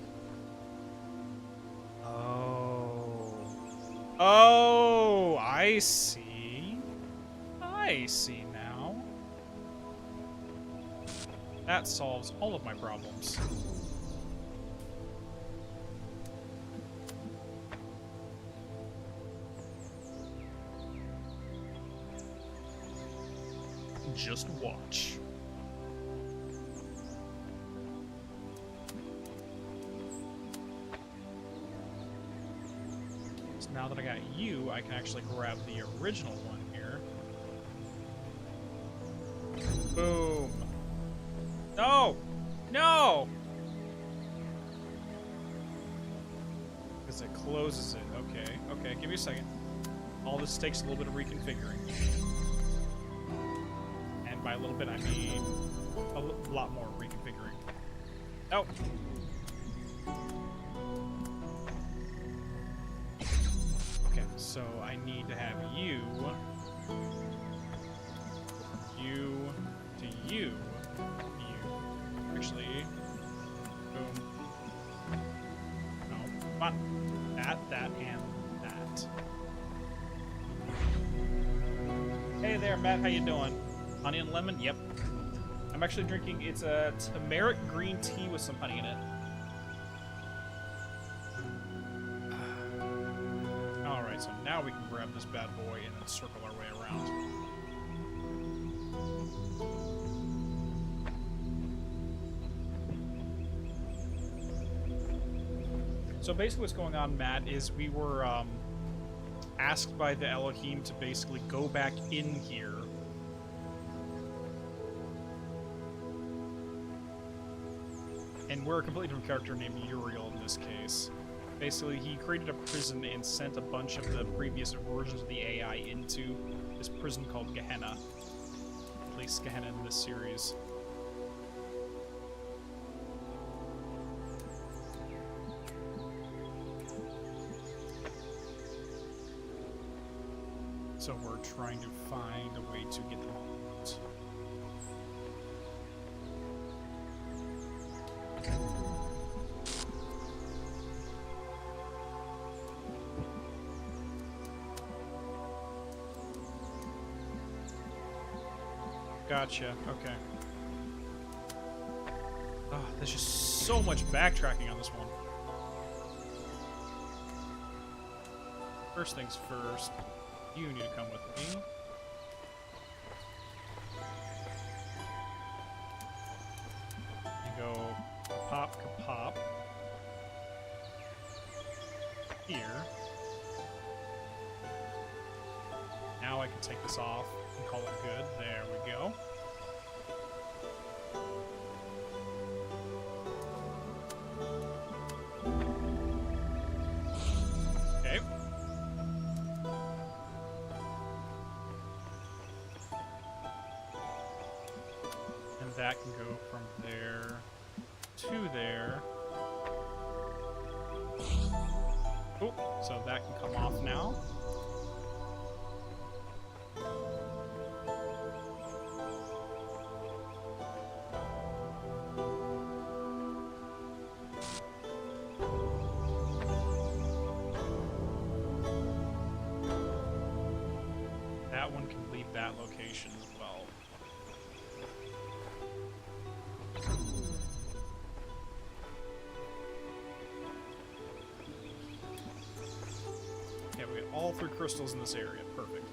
Oh, I see. I see now. That solves all of my problems. Just watch. So now that I got you, I can actually grab the original one here. Boom. No! No! Because it closes it. Okay, okay, give me a second. All this takes a little bit of reconfiguring. And by a little bit, I mean a lot more reconfiguring. Oh! Okay, so I need to have you to you. Actually, boom. No, come on. That, and that. Hey there, Matt. How you doing? Honey and lemon? Yep. I'm actually drinking. It's a turmeric green tea with some honey in it. All right, so now we can grab this bad boy and then circle our way around. So basically what's going on, Matt, is we were asked by the Elohim to basically go back in here. And we're a completely different character named Uriel in this case. Basically, he created a prison and sent a bunch of the previous versions of the AI into this prison called Gehenna. At least Gehenna in this series. So we're trying to find a way to get them all out. Gotcha, okay. Oh, there's just so much backtracking on this one. First things first. You need to come with me. You go pop. Here. Now I can take this off and call it good. There we go. Okay. And that can go from there to there. Oh, so that can come off now. That one can leave that location as well. Yeah, we got all 3 crystals in this area. Perfect.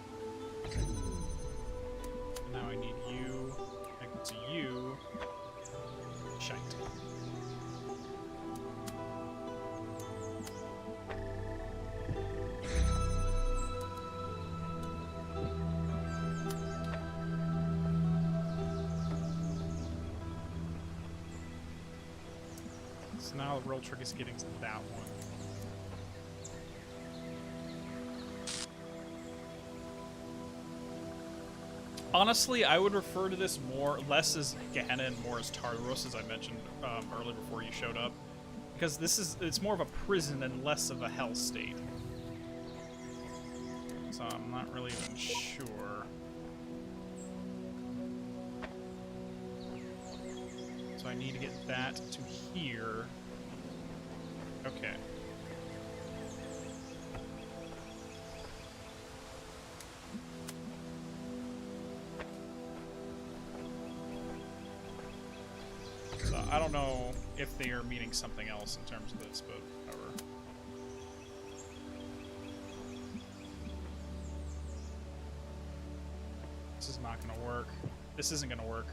So now the real trick is getting to that one. Honestly, I would refer to this less as Gehenna and more as Talos, as I mentioned earlier before you showed up. Because it's more of a prison and less of a hell state. So I'm not really even sure. So I need to get that to here. Okay. So I don't know if they are meaning something else in terms of this, but whatever. This is not gonna work. This isn't gonna work.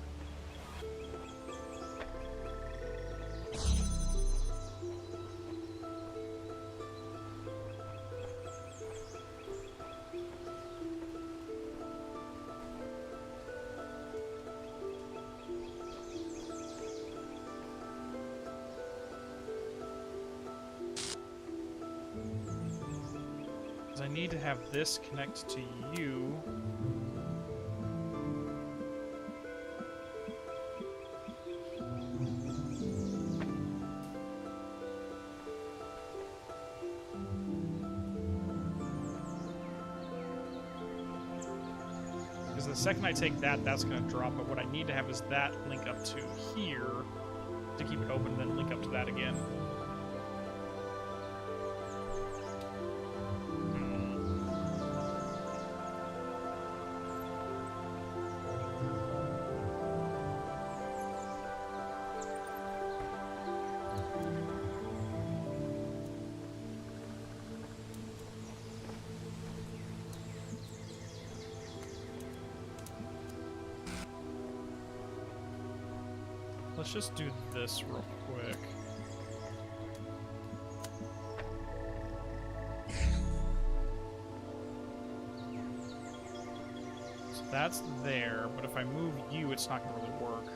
I need to have this connect to you. Because the second I take that, that's going to drop, but what I need to have is that link up to here to keep it open, and then link up to that again. Let's just do this real quick. So that's there, but if I move you, it's not going to really work.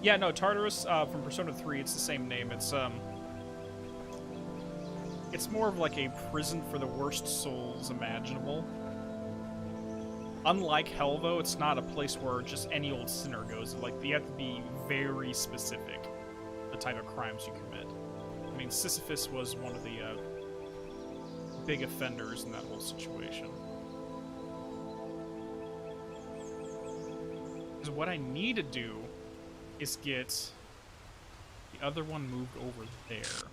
Yeah, no, Tartarus from Persona 3, it's the same name. It's more of like a prison for the worst souls imaginable. Unlike Hell, though, it's not a place where just any old sinner goes. Like, you have to be very specific, the type of crimes you commit. I mean, Sisyphus was one of the big offenders in that whole situation. Because what I need to do is get the other one moved over there.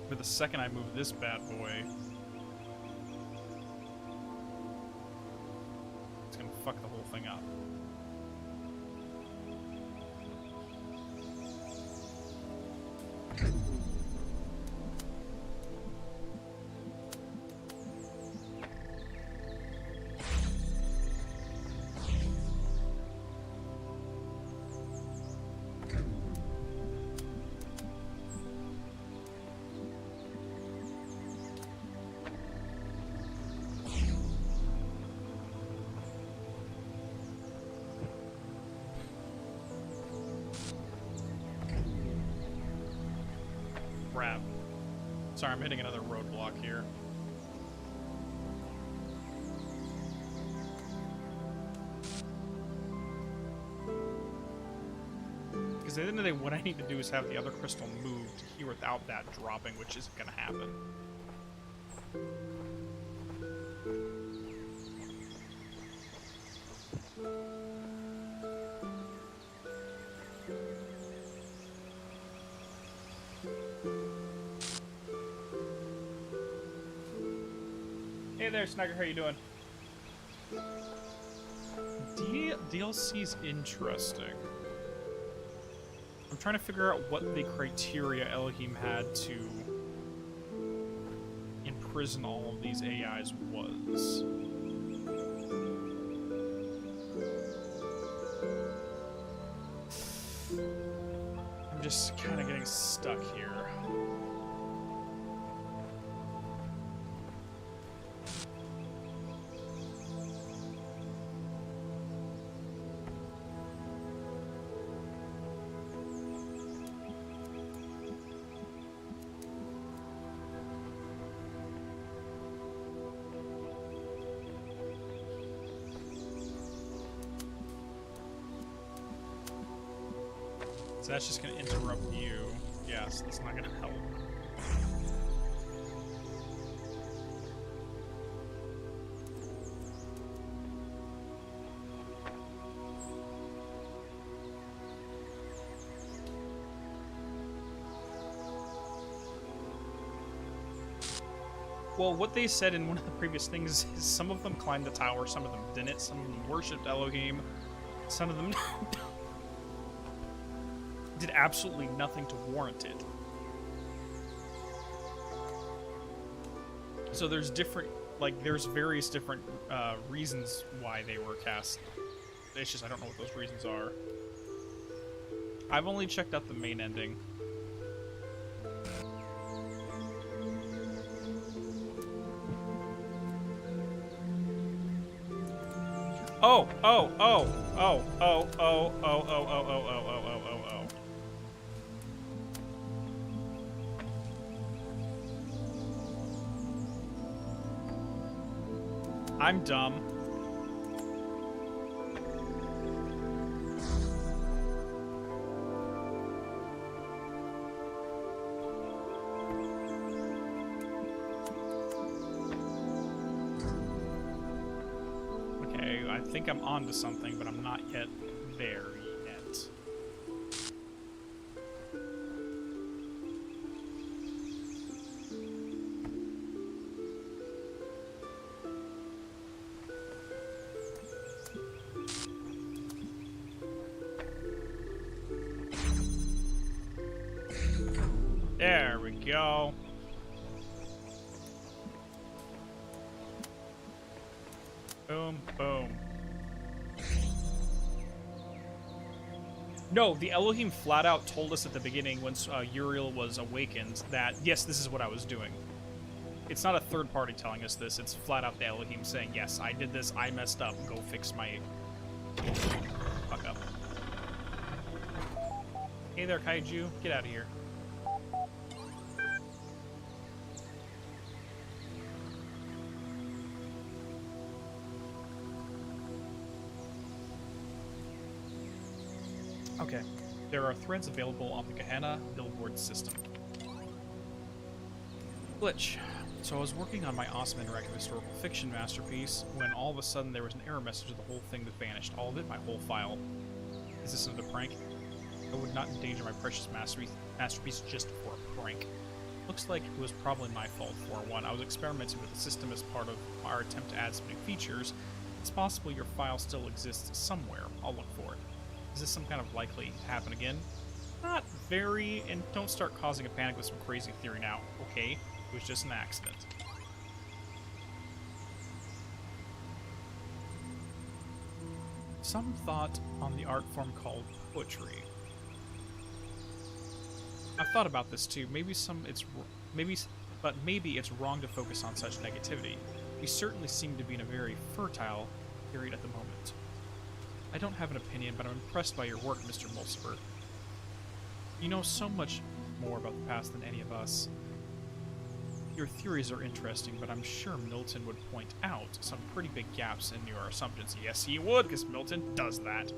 But the second I move this bad boy, it's gonna fuck the whole thing up. Crap. Sorry, I'm hitting another roadblock here. Because at the end of the day, what I need to do is have the other crystal moved here without that dropping, which isn't going to happen. Hey there, Snugger, how you doing? DLC's interesting. I'm trying to figure out what the criteria Elohim had to imprison all of these AIs was. I'm just kind of getting stuck here. So that's just going to interrupt you. Yes, that's not going to help. Well, what they said in one of the previous things is some of them climbed the tower, some of them didn't, some of them worshipped Elohim, some of them did absolutely nothing to warrant it. So there's different, like, there's various different reasons why they were cast. It's just I don't know what those reasons are. I've only checked out the main ending. Oh, oh, oh, oh, oh, oh, oh, oh, oh, oh, oh, oh, oh, oh, oh. I'm dumb. Okay, I think I'm onto something, but I'm not yet there yet. There we go. Boom, boom. No, the Elohim flat out told us at the beginning when Uriel was awakened that, yes, this is what I was doing. It's not a third party telling us this, it's flat out the Elohim saying, yes, I did this, I messed up, go fix my... fuck up. Hey there, Kaiju, get out of here. Okay, there are threads available on the Gehenna billboard system. Glitch. So I was working on my awesome interactive historical fiction masterpiece when all of a sudden there was an error message of the whole thing that vanished. All of it, my whole file. Is this another prank? I would not endanger my precious masterpiece just for a prank. Looks like it was probably my fault for one. I was experimenting with the system as part of our attempt to add some new features. It's possible your file still exists somewhere. I'll look for it. Is this some kind of likely to happen again? Not very, and don't start causing a panic with some crazy theory now, okay? It was just an accident. Some thought on the art form called poetry. I've thought about this too. Maybe it's wrong to focus on such negativity. We certainly seem to be in a very fertile period at the moment. I don't have an opinion, but I'm impressed by your work, Mr. Mulciber. You know so much more about the past than any of us. Your theories are interesting, but I'm sure Milton would point out some pretty big gaps in your assumptions. Yes, he would, because Milton does that.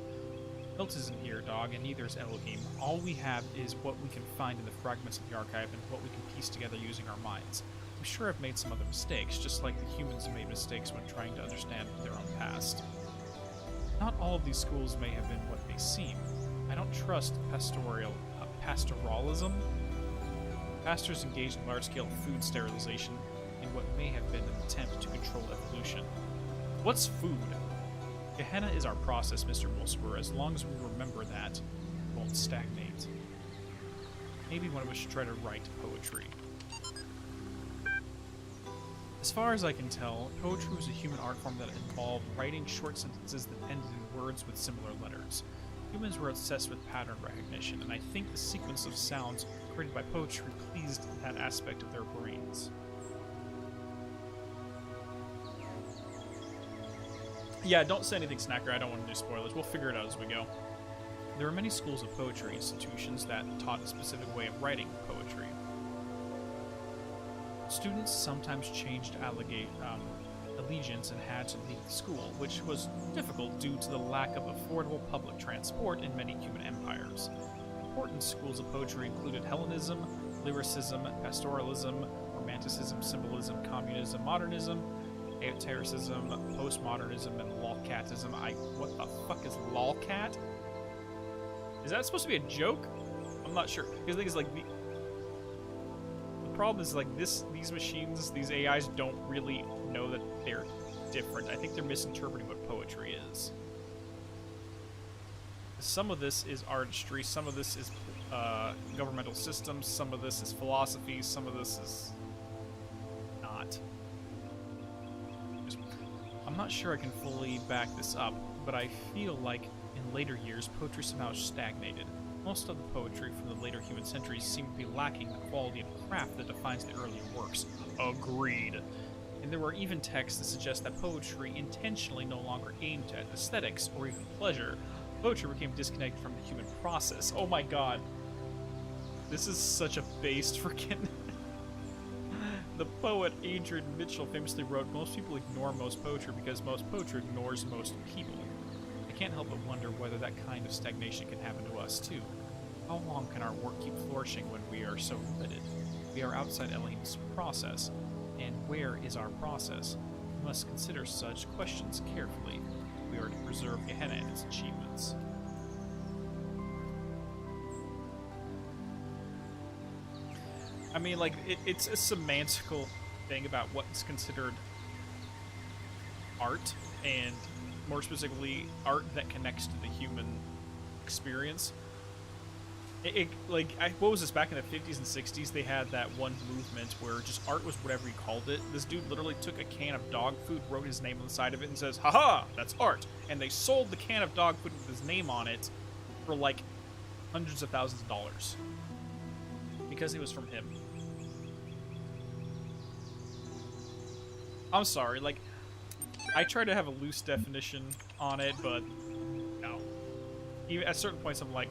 Milton isn't here, dog, and neither is Elohim. All we have is what we can find in the fragments of the archive and what we can piece together using our minds. I'm sure I've made some other mistakes, just like the humans have made mistakes when trying to understand their own past. Not all of these schools may have been what they seem. I don't trust pastoralism. Pastors engaged in large-scale food sterilization in what may have been an attempt to control evolution. What's food? Gehenna is our process, Mr. Mulciber. As long as we remember that, it won't stagnate. Maybe one of us should try to write poetry. As far as I can tell, poetry was a human art form that involved writing short sentences that ended in words with similar letters. Humans were obsessed with pattern recognition, and I think the sequence of sounds created by poetry pleased that aspect of their brains. Yeah, don't say anything, Snacker. I don't want to do spoilers. We'll figure it out as we go. There are many schools of poetry institutions that taught a specific way of writing poetry. Students sometimes changed allegiance and had to leave the school, which was difficult due to the lack of affordable public transport in many human empires. important schools of poetry included Hellenism, lyricism, pastoralism, romanticism, symbolism, communism, modernism, esotericism, postmodernism, and lolcatism. What the fuck is lolcat? Is that supposed to be a joke? I'm not sure. Because the thing is, like, the problem is, like, these machines, these AIs don't really know that they're different. I think they're misinterpreting what poetry is. Some of this is artistry, some of this is governmental systems, some of this is philosophy, some of this is not. I'm not sure I can fully back this up, but I feel like in later years, poetry somehow stagnated. Most of the poetry from the later human centuries seemed to be lacking the quality and craft that defines the earlier works. Agreed. And there were even texts that suggest that poetry intentionally no longer aimed at aesthetics or even pleasure. Poetry became disconnected from the human process. Oh my god. This is such a based freaking... The poet Adrian Mitchell famously wrote, "Most people ignore most poetry because most poetry ignores most people." I can't help but wonder whether that kind of stagnation can happen to us too. How long can our work keep flourishing when we are so limited? We are outside Elohim's process. And where is our process? We must consider such questions carefully. We are to preserve Gehenna and its achievements. I mean, like, it's a semantical thing about what's considered art, and more specifically, art that connects to the human experience. What was this, back in the 50s and 60s, they had that one movement where just art was whatever he called it. This dude literally took a can of dog food, wrote his name on the side of it, and says, "Haha, that's art." And they sold the can of dog food with his name on it for, like, hundreds of thousands of dollars. Because it was from him. I'm sorry, like, I try to have a loose definition on it, but no. Even at certain points, I'm like,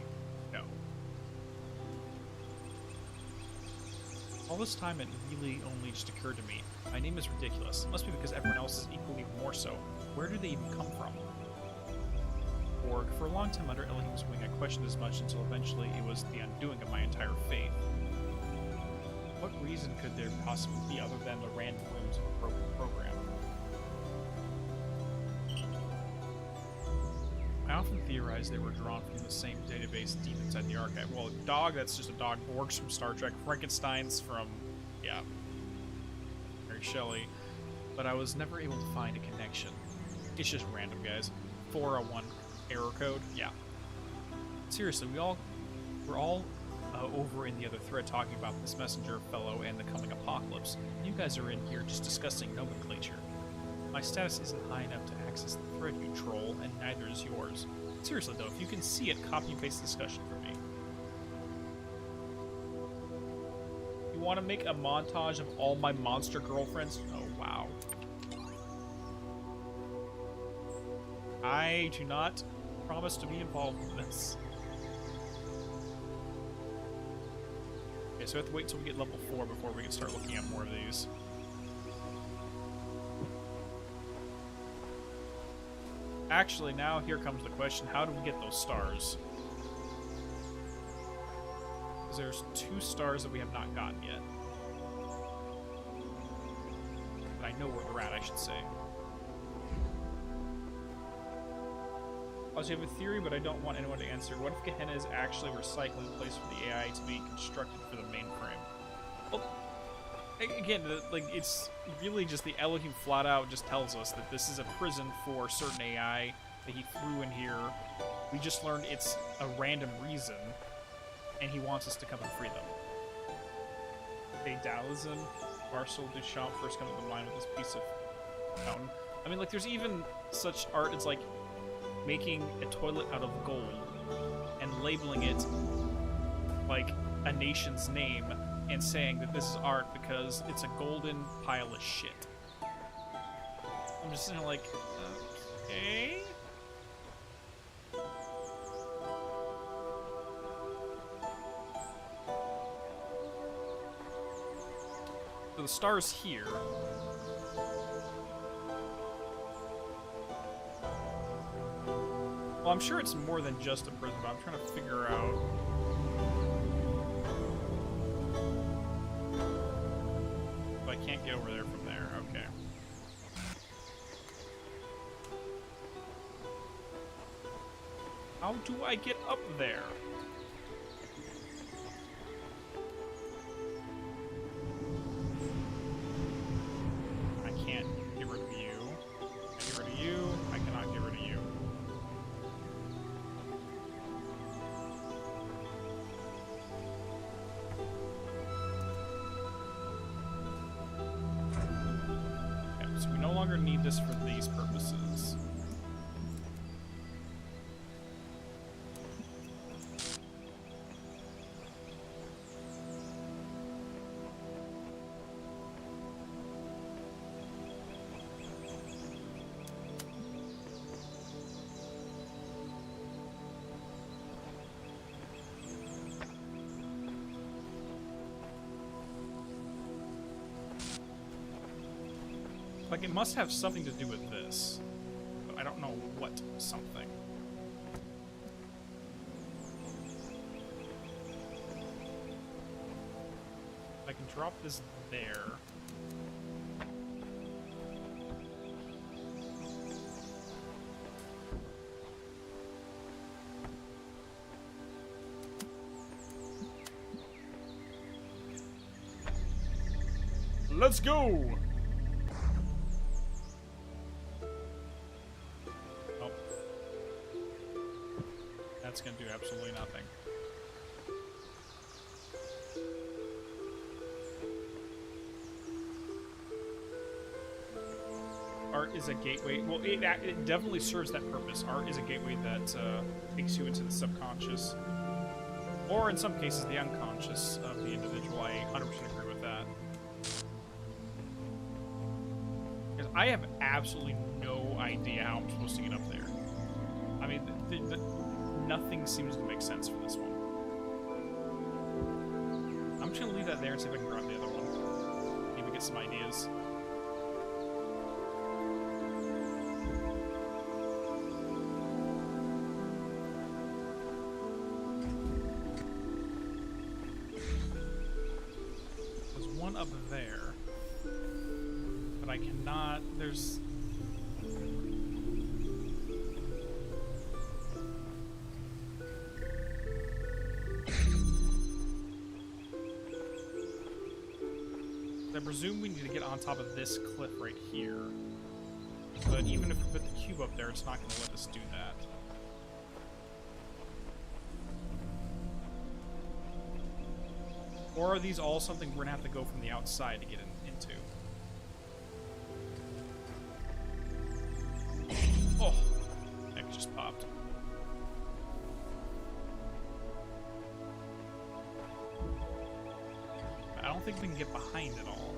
no. All this time, it really only just occurred to me. My name is ridiculous. It must be because everyone else is equally more so. Where do they even come from? Org. For a long time under Elohim's wing, I questioned as much until eventually it was the undoing of my entire faith. What reason could there possibly be other than the random whims of a broken program? I often theorized they were drawn from the same database deep inside the archive. Well, dog, that's just a dog. Borgs from Star Trek. Frankenstein's from, yeah, Mary Shelley. But I was never able to find a connection. It's just random, guys. 401 error code, yeah. Seriously, we're all over in the other thread talking about this messenger fellow and the coming apocalypse. You guys are in here just discussing nomenclature. My status isn't high enough to access the thread, you troll, and neither is yours. Seriously though, if you can see it, copy and paste the discussion for me. You want to make a montage of all my monster girlfriends? Oh wow. I do not promise to be involved in this. Okay, so we have to wait till we get level 4 before we can start looking at more of these. Actually, now here comes the question, how do we get those stars? Because there's 2 stars that we have not gotten yet. But I know where they're at, I should say. Also, you have a theory, but I don't want anyone to answer. What if Gehenna is actually a recycling place for the AI to be constructed for the mainframe? Well, again, it's really just the Elohim flat out just tells us that this is a prison for certain AI that he threw in here. We just learned it's a random reason, and he wants us to come and free them. Okay, Talos, Marcel Duchamp first comes to mind with this piece of fountain. I mean, like, there's even such art, it's like making a toilet out of gold and labeling it like a nation's name and saying that this is art because it's a golden pile of shit. I'm just sitting like, okay. So the star's here. Well, I'm sure it's more than just a prison, but I'm trying to figure out can't get over there from there. Okay. How do I get up there? I can't get rid of you. I can get rid of you. I cannot get rid of you. Okay, so we no longer need this for these purposes. Like, it must have something to do with this. But I don't know what something. I can drop this there. Let's go! That's gonna do absolutely nothing. Art is a gateway. Well, it definitely serves that purpose. Art is a gateway that takes you into the subconscious. Or in some cases, the unconscious of the individual. I 100% agree with that. Because I have absolutely no idea how I'm supposed to get up there. I mean, nothing seems to make sense for this one. I'm just gonna leave that there and see if I can grab the other one. Maybe get some ideas. There's one up there, but I cannot. There's. I presume we need to get on top of this cliff right here. But even if we put the cube up there, it's not going to let us do that. Or are these all something we're going to have to go from the outside to get into? Oh! Heck just popped. I don't think we can get behind it all.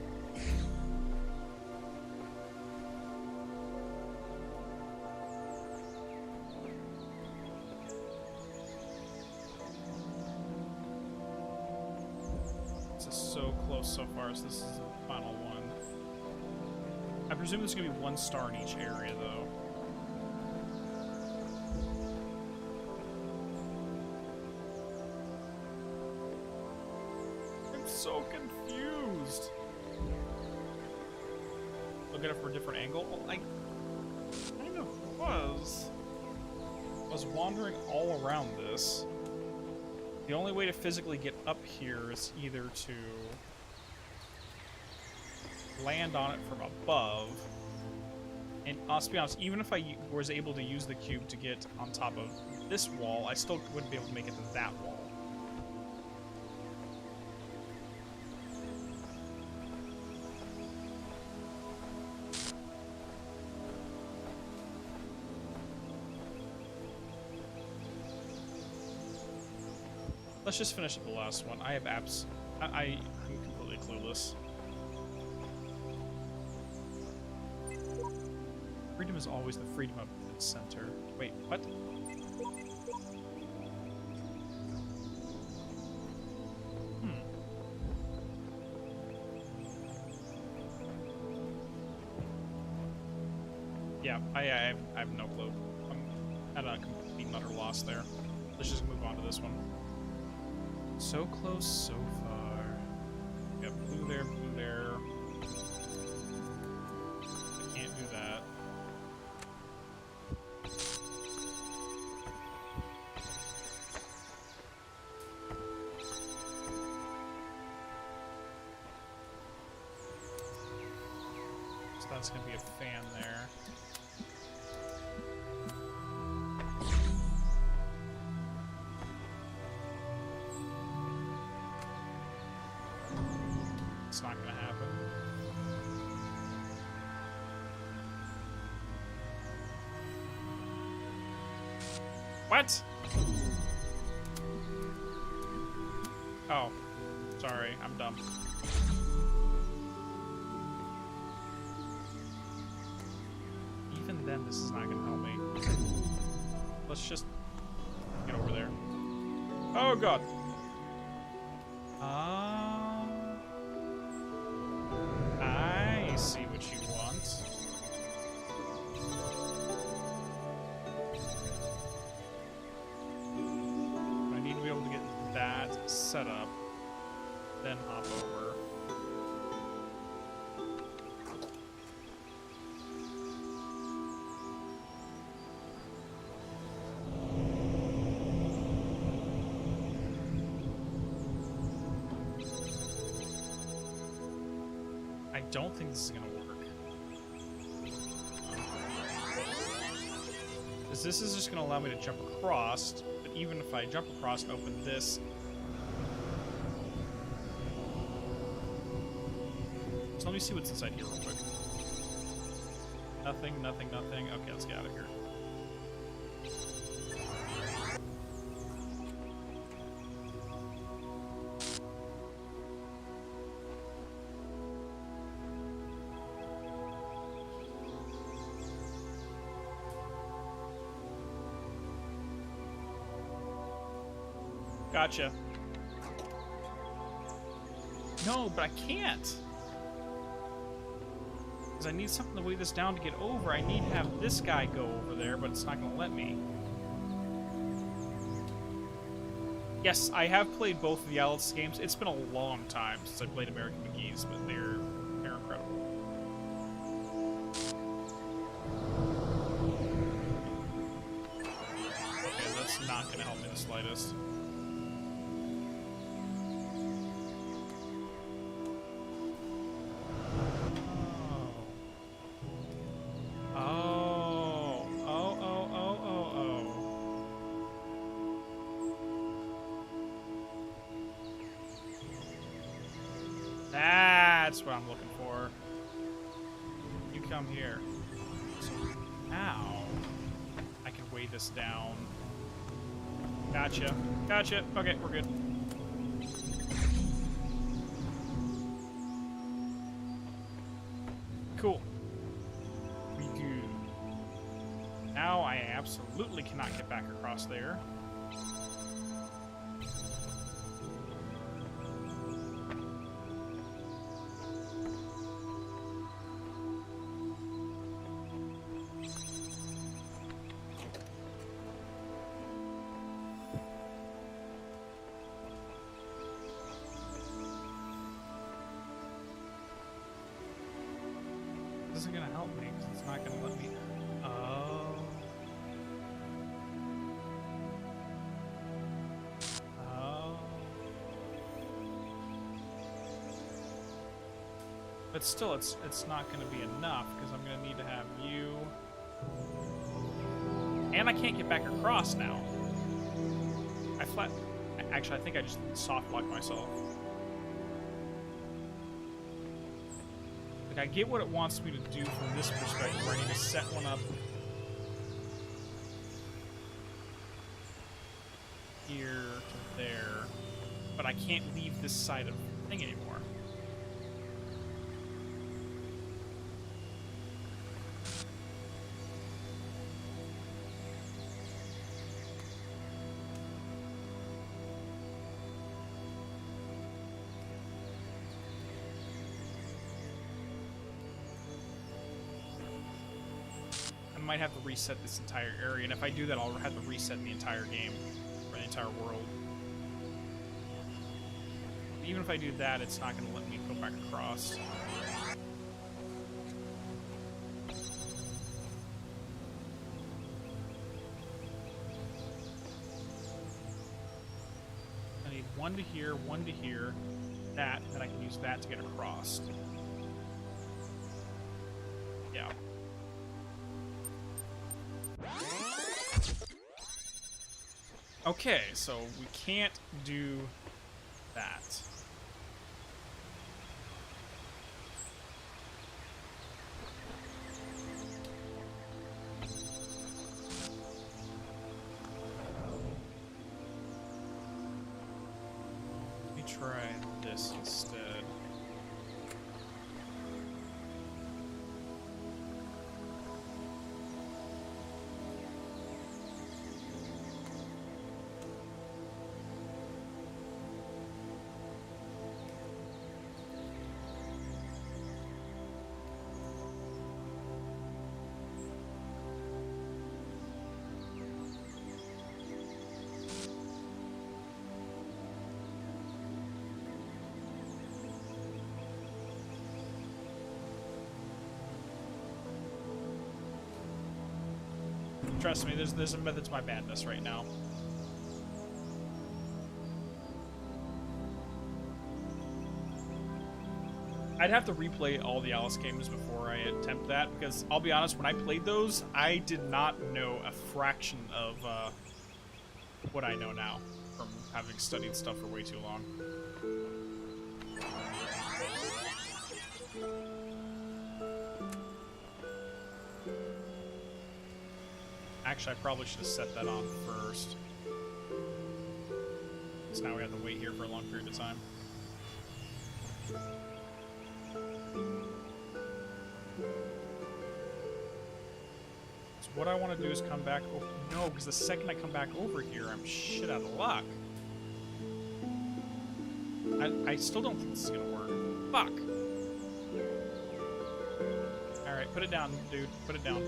This is so close so far, so this is the final one. I presume there's going to be 1 star in each area, though. So confused. Look at it from a different angle. Well, I kind of was. I was wandering all around this. The only way to physically get up here is either to land on it from above. And to be honest, even if I was able to use the cube to get on top of this wall, I still wouldn't be able to make it to that wall. Let's just finish up the last one. I have I'm completely clueless. Freedom is always the freedom of the center. Wait, what? Yeah, I have no clue. I'm at a complete and utter loss there. Let's just move on to this one. So close, so far. Yep, blue there, blue there. that's gonna be a fan there. It's not gonna happen. What? Oh, sorry, I'm dumb. Even then, this is not gonna help me. Let's just get over there. Oh god. I see what you want. I need to be able to get that set up, then hop over. I don't think this is gonna work. Because this is just gonna allow me to jump across, but even if I jump across and open this... So let me see what's inside here real quick. Nothing, nothing, nothing. Okay, let's get out of here. Gotcha. No, but I can't. Because I need something to weigh this down to get over. I need to have this guy go over there, but it's not going to let me. Yes, I have played both of the Alice games. It's been a long time since I played American McGee's, but they're incredible. Okay, that's not going to help me the slightest. That's what I'm looking for. You come here. So now I can weigh this down. Gotcha. Gotcha. Okay, we're good. Cool. We do. Now I absolutely cannot get back across there. This isn't gonna help me because it's not gonna let me. Oh. Oh. But still, it's not gonna be enough because I'm gonna need to have you. And I can't get back across now. Actually, I think I just soft locked myself. Like, I get what it wants me to do from this perspective, where I need to set one up here to there, but I can't leave this side of the thing anymore. I might have to reset this entire area, and if I do that, I'll have to reset the entire game, or the entire world. Even if I do that, it's not going to let me go back across. I need one to here, that, and then I can use that to get across. Yeah. Okay, so we can't do that. Let me try this instead. Trust me, there's a method to my madness right now. I'd have to replay all the Alice games before I attempt that, because I'll be honest, when I played those, I did not know a fraction of what I know now from having studied stuff for way too long. Actually, I probably should have set that on first. So now we have to wait here for a long period of time. So what I want to do is come back over... No, because the second I come back over here, I'm shit out of luck. I still don't think this is going to work. Fuck! Alright, put it down, dude. Put it down.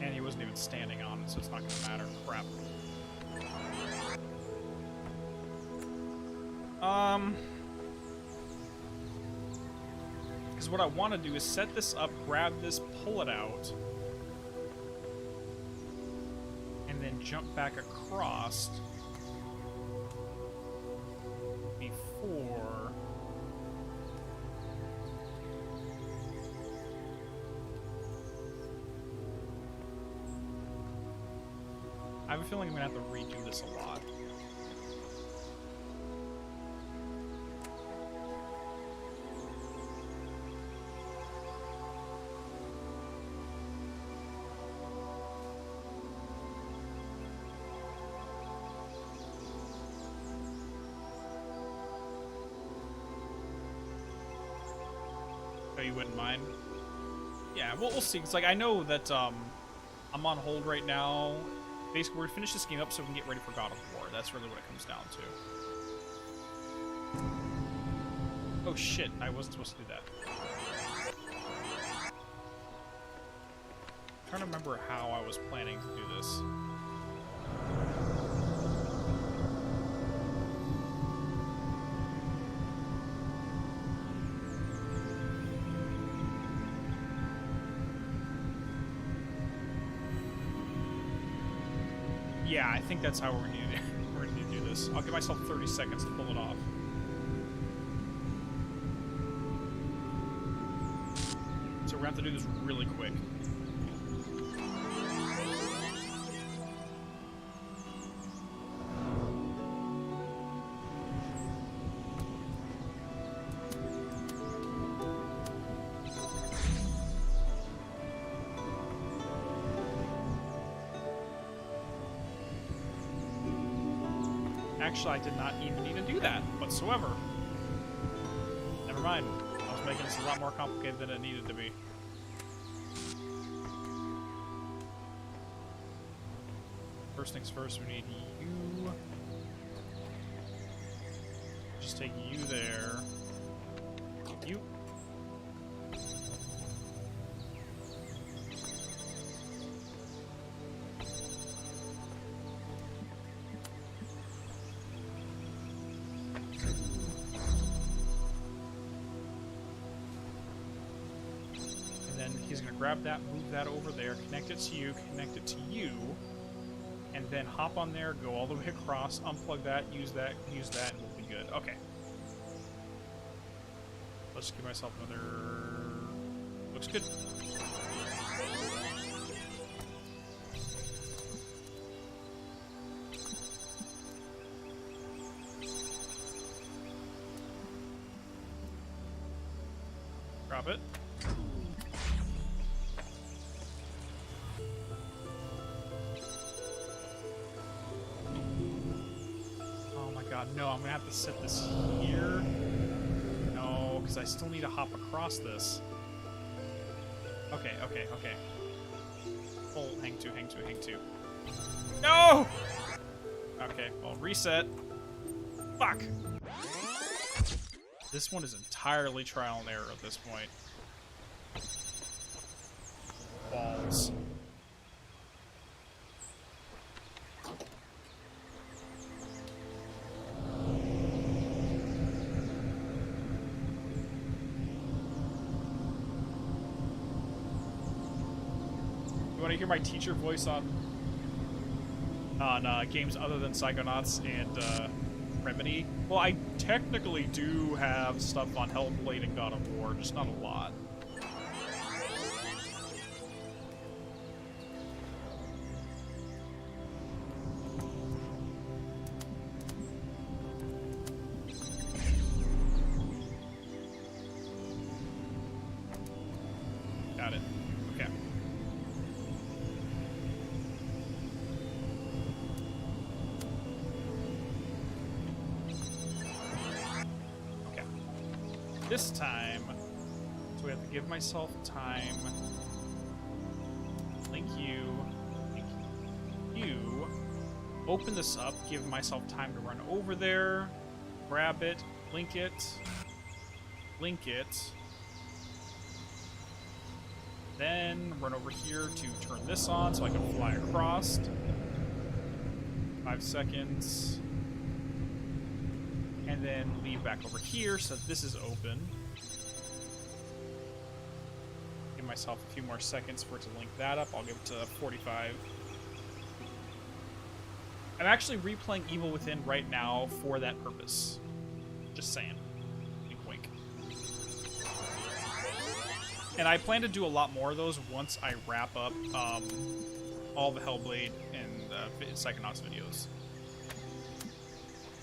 And he wasn't even standing on it, so it's not going to matter. Crap. Because what I want to do is set this up, grab this, pull it out, and then jump back across before... I have a feeling I'm going to have to redo this a lot. Oh, you wouldn't mind? Yeah, well, we'll see. It's like, I know that I'm on hold right now. Basically, we're going to finish this game up so we can get ready for God of War. That's really what it comes down to. Oh shit, I wasn't supposed to do that. I'm trying to remember how I was planning to do this. Yeah, I think that's how we're gonna need to, we're gonna need to do this. I'll give myself 30 seconds to pull it off. So we're gonna have to do this really quick. Actually, I did not even need to do that whatsoever. Never mind. I was making this a lot more complicated than it needed to be. First things first, we need you. Just take you there. You. He's going to grab that, move that over there, connect it to you, connect it to you. and then hop on there, go all the way across, unplug that, use that, and we'll be good. Okay. Let's give myself another... Looks good. Drop it. Oh my god, no, I'm gonna have to set this here. No, because I still need to hop across this. Okay, okay, okay. Oh, hang two. No! Okay, well, reset. Fuck! This one is entirely trial and error at this point. Balls. You want to hear my teacher voice on games other than Psychonauts and Remedy? Well, I technically do have stuff on Hellblade and God of War, just not a lot. Got it. Okay. This time, so we have to give myself time. Link you. Open this up, give myself time to run over there, grab it, link it, then run over here to turn this on so I can fly across. 5 seconds. And then leave back over here so this is open. Give myself a few more seconds for it to link that up. I'll give it to 45. I'm actually replaying Evil Within right now for that purpose. Just saying. Wink, wink. And I plan to do a lot more of those once I wrap up all the Hellblade and Psychonauts videos.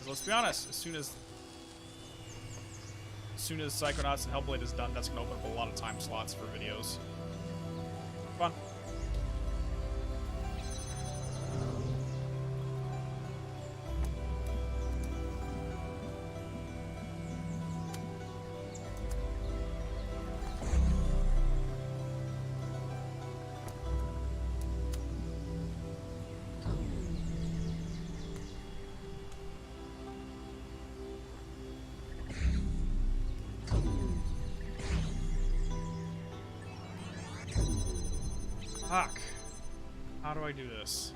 Let's be honest, as soon as Psychonauts and Hellblade is done, that's going to open up a lot of time slots for videos. Fun. Fuck. How do I do this?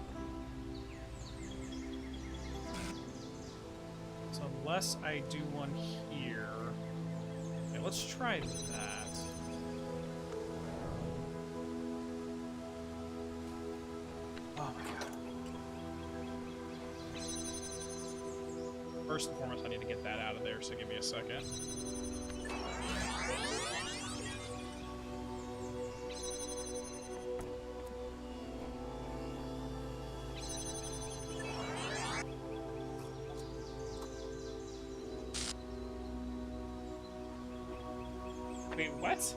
So unless I do one here... Okay, let's try that. Oh my god. First and foremost, I need to get that out of there, so give me a second. Wait, what?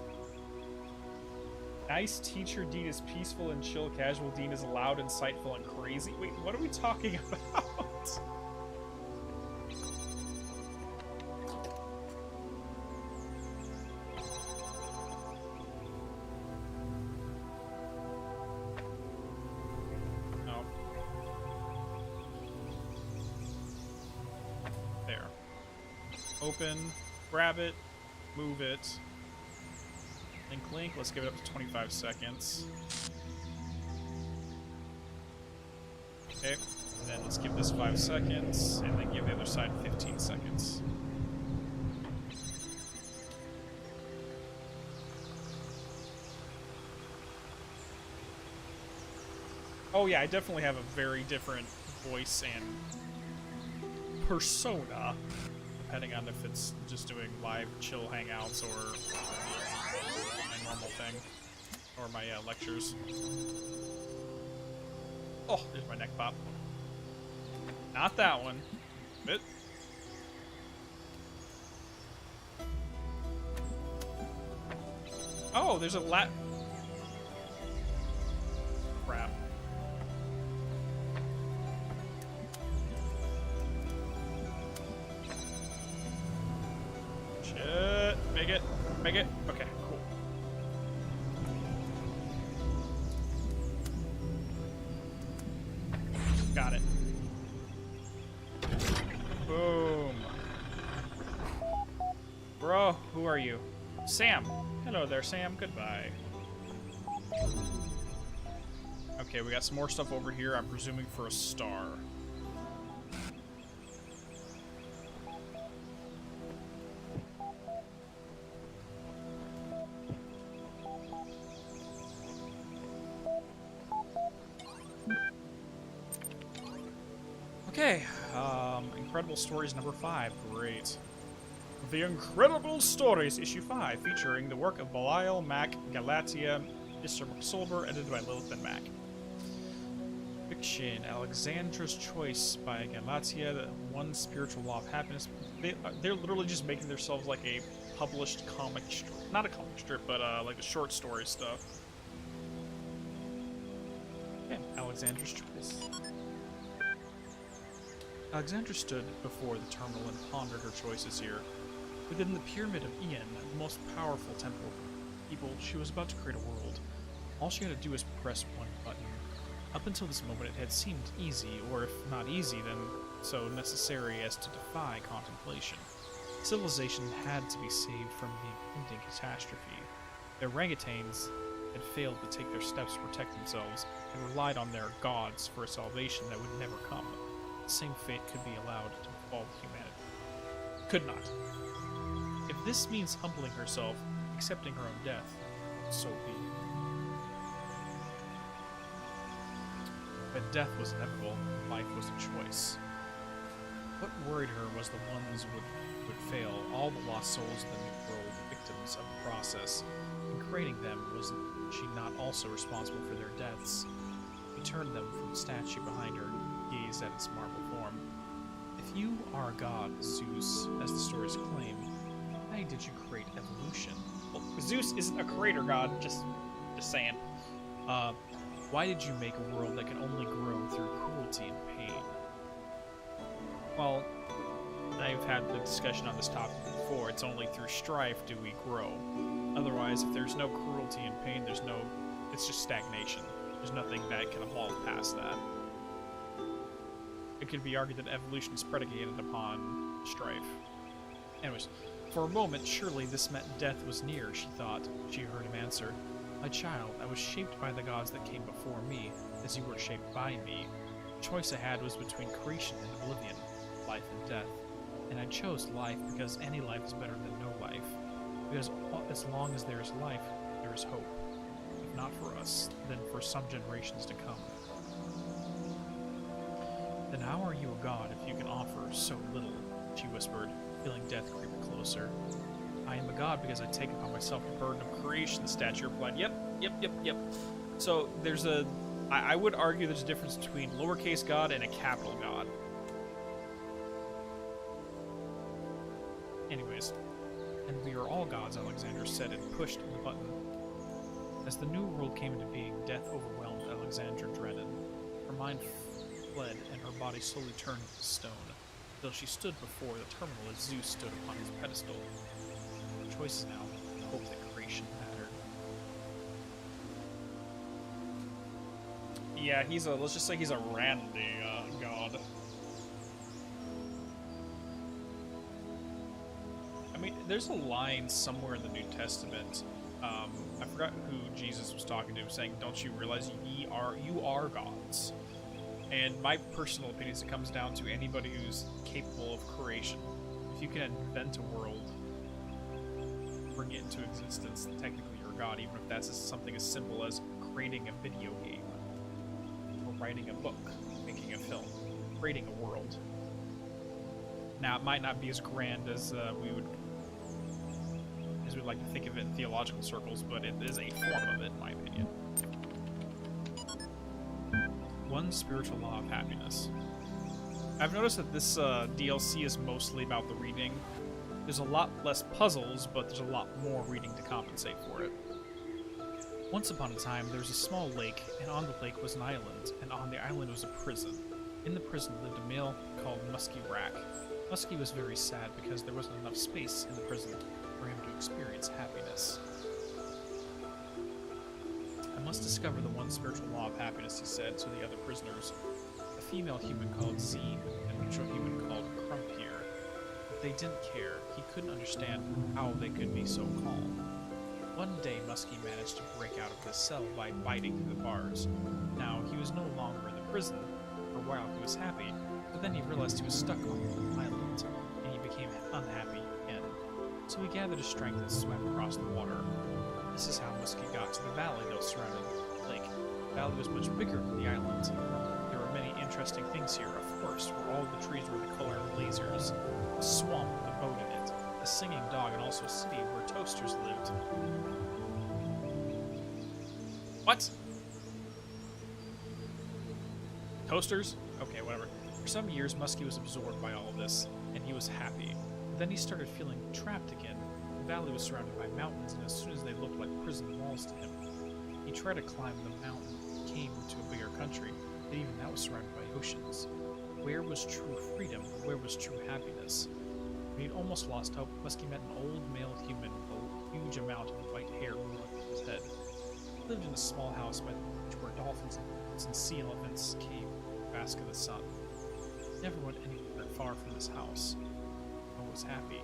Nice teacher Dean is peaceful and chill. Casual Dean is loud, insightful, and crazy. Wait, what are we talking about? No. There. Open. Grab it. Move it. Link, let's give it up to 25 seconds. Okay, and then let's give this 5 seconds, and then give the other side 15 seconds. Oh yeah, I definitely have a very different voice and persona, depending on if it's just doing live chill hangouts or my normal thing, or my lectures. Oh, there's my neck pop. Not that one. But oh, there's a crap. Shit. Make it. Make it. Okay, cool. Got it. Boom. Bro, who are you? Sam. Hello there, Sam. Goodbye. Okay, we got some more stuff over here. I'm presuming for a star. Okay, Incredible Stories number 5. Great. The Incredible Stories, issue 5, featuring the work of Belial, Mac, Galatia, Mr. McSolver, edited by Lilith and Mac. Fiction, Alexandra's Choice by Galatia, the One Spiritual Law of Happiness. They're literally just making themselves like a published comic strip. Not a comic strip, but like the short story stuff. Yeah, Alexandra's Choice. Alexandra stood before the terminal and pondered her choices here. Within the Pyramid of Ian, the most powerful temple of people, she was about to create a world. All she had to do was press one button. Up until this moment, it had seemed easy, or if not easy, then so necessary as to defy contemplation. Civilization had to be saved from the impending catastrophe. The orangutans had failed to take their steps to protect themselves, and relied on their gods for a salvation that would never come. The same fate could be allowed to befall humanity. Could not. If this means humbling herself, accepting her own death, so be it. But death was inevitable, life was a choice. What worried her was the ones would fail, all the lost souls of the new world, victims of the process. In creating them, was she not also responsible for their deaths? She turned them from the statue behind her and gazed at its marble form. If you are a god, Zeus, as the stories claim, why did you create evolution? Well, Zeus isn't a creator god, just saying. Why did you make a world that can only grow through cruelty and pain? Well, I've had the discussion on this topic before. It's only through strife do we grow. Otherwise, if there's no cruelty and pain, it's just stagnation. There's nothing that can evolve past that. It could be argued that evolution is predicated upon strife. Anyways, for a moment, surely this meant death was near, she thought. She heard him answer. My child, I was shaped by the gods that came before me, as you were shaped by me. The choice I had was between creation and oblivion, life and death. And I chose life because any life is better than no life. Because as long as there is life, there is hope. If not for us, then for some generations to come. Then how are you a god if you can offer so little? She whispered, feeling death creep closer. I am a god because I take upon myself the burden of creation, the statue replied. Yep. So there's I would argue there's a difference between lowercase god and a capital god. Anyways, and we are all gods, Alexandra said and pushed the button. As the new world came into being, death overwhelmed Alexandra dreaded. Her mind fled and her body slowly turned to stone, till she stood before the terminal as Zeus stood upon his pedestal. The choice is now hope that creation mattered. Yeah, let's just say he's a randy god. I mean, there's a line somewhere in the New Testament. I forgot who Jesus was talking to, saying, "Don't you realize you are gods?" And my personal opinion is it comes down to anybody who's capable of creation. If you can invent a world, bring it into existence, technically you're a god, even if that's something as simple as creating a video game. writing a book, making a film, creating a world. Now, it might not be as grand as we'd like to think of it in theological circles, but it is a form of it, in my opinion. One spiritual law of happiness. I've noticed that this DLC is mostly about the reading. There's a lot less puzzles, but there's a lot more reading to compensate for it. Once upon a time, there was a small lake, and on the lake was an island, and on the island was a prison. In the prison lived a male called Muskie Rack. Muskie was very sad because there wasn't enough space in the prison for him to experience happiness. I must discover the one spiritual law of happiness, he said to the other prisoners. A female human called Z, and a neutral human called Crump here. But they didn't care. He couldn't understand how they could be so calm. One day, Muskie managed to break out of his cell by biting through the bars. Now, he was no longer in the prison. For a while, he was happy, but then he realized he was stuck on the island, and he became unhappy again. So he gathered his strength and swam across the water. This is how Muskie got to the valley that was surrounding the lake. The valley was much bigger than the island. There were many interesting things here. A forest where all the trees were the color of lasers, a swamp with a boat in it, a singing dog, and also a city where toasters lived. What? Toasters? Okay, whatever. For some years, Muskie was absorbed by all of this, and he was happy. But then he started feeling trapped again. The valley was surrounded by mountains, and as soon as they looked like prison walls to him, he tried to climb the mountain, came to a bigger country, but even that was surrounded by oceans. Where was true freedom? Where was true happiness? When he'd almost lost hope, Muskie met an old male human with a huge amount of white hair growing on his head. He lived in a small house by the beach where dolphins and sea elephants came to bask in the sun. He never went anywhere far from his house. No one was happy.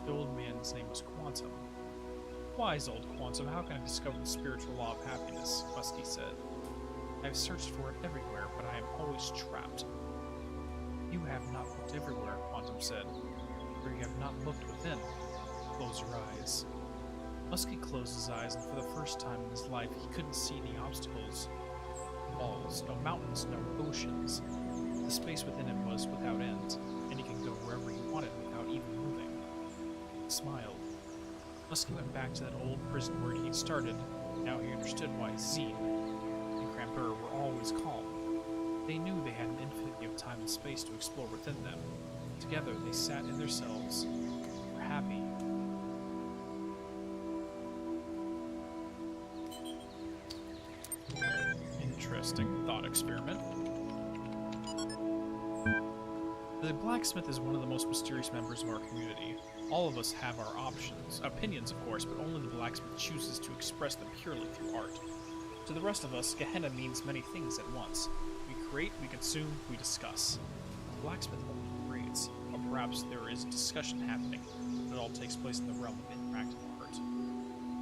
The old man's name was Quantum. Wise old Quantum, how can I discover the spiritual law of happiness? Muskie said. I have searched for it everywhere, but I am always trapped. You have not looked everywhere, Quantum said, for you have not looked within. Close your eyes. Muskie closed his eyes, and for the first time in his life, he couldn't see any obstacles. No walls, no mountains, no oceans. The space within him was without end, and he could go wherever he wanted without even moving. He smiled. Muskie went back to that old prison where he'd started. Now he understood why Z and Cramper were always calm. They knew they had an infinity of time and space to explore within them. Together, they sat in their cells, were happy. Interesting thought experiment. The blacksmith is one of the most mysterious members of our community. All of us have our opinions of course, but only the blacksmith chooses to express them purely through art. To the rest of us, Gehenna means many things at once. We create, we consume, we discuss. The blacksmith only creates, or perhaps there is a discussion happening, but it all takes place in the realm of interactive art.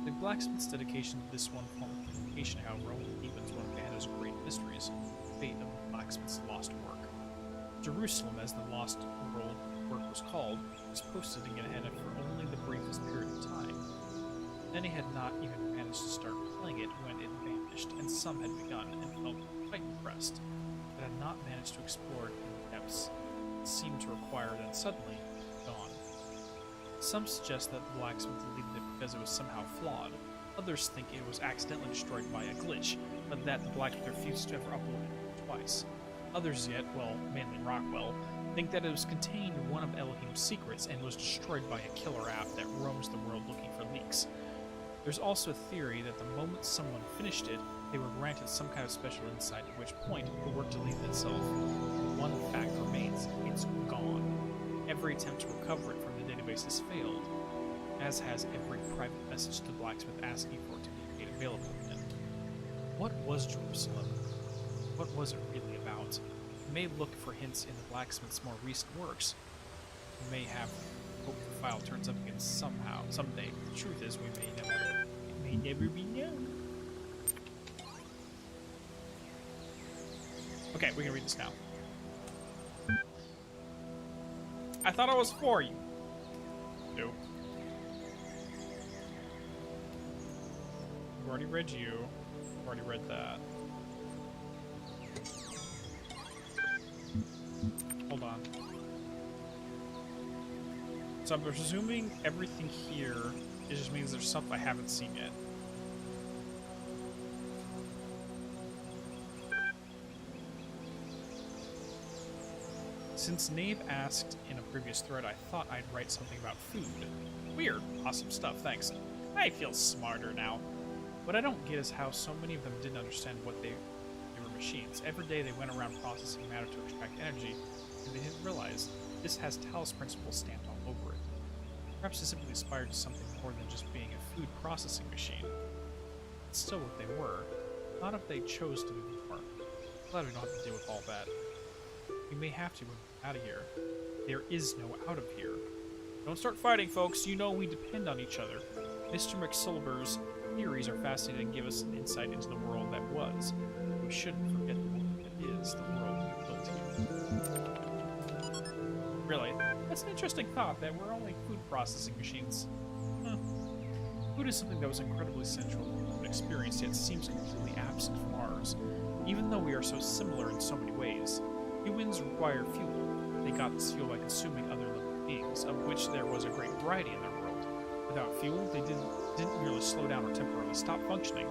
The blacksmith's dedication to this one form of communication, however, only deepens one of Gehenna's great mysteries, the fate of the blacksmith's lost work. Jerusalem, as the Lost World work was called, was posted in Gehenna for only the briefest period of time. Many had not even managed to start playing it when it vanished, and some had begun and felt quite impressed, but had not managed to explore it in the depths it seemed to require, then suddenly gone. Some suggest that the blacksmith deleted it because it was somehow flawed. Others think it was accidentally destroyed by a glitch, but that the blacksmith refused to ever upload it twice. Others yet, well, mainly Rockwell, think that it was contained in one of Elohim's secrets and was destroyed by a killer app that roams the world looking for leaks. There's also a theory that the moment someone finished it, they were granted some kind of special insight, at which point the work deleted itself. One fact remains: it's gone. Every attempt to recover it from the database has failed, as has every private message to the blacksmith asking for it to be made available again. What was Jerusalem? What was it really about? We may look for hints in the blacksmith's more recent works. We may have hope the file turns up again somehow, someday. The truth is, we may never. It may never be known. Okay, we can read this now. I thought I was for you. No. I've already read you. I've already read that. So I'm presuming everything here, it just means there's something I haven't seen yet. Since Nave asked in a previous thread, I thought I'd write something about food. Weird. Awesome stuff, thanks. I feel smarter now. What I don't get is how so many of them didn't understand what they were machines. Every day they went around processing matter to extract energy, and they didn't realize this has Talos principles stamped all over it. Perhaps they simply aspired to something more than just being a food processing machine. It's still what they were. Not if they chose to be more. Glad we don't have to deal with all that. We may have to when we're out of here. There is no out of here. Don't start fighting, folks. You know we depend on each other. Mr. McSilver's theories are fascinating and give us an insight into the world that was. We shouldn't forget the world that is, the world we built here. Really? That's an interesting thought, that we're only food processing machines. Huh. Food is something that was incredibly central to human experience, yet seems completely absent from ours. Even though we are so similar in so many ways. Humans require fuel. They got this fuel by consuming other living beings, of which there was a great variety in their world. Without fuel, they didn't merely slow down or temporarily stop functioning,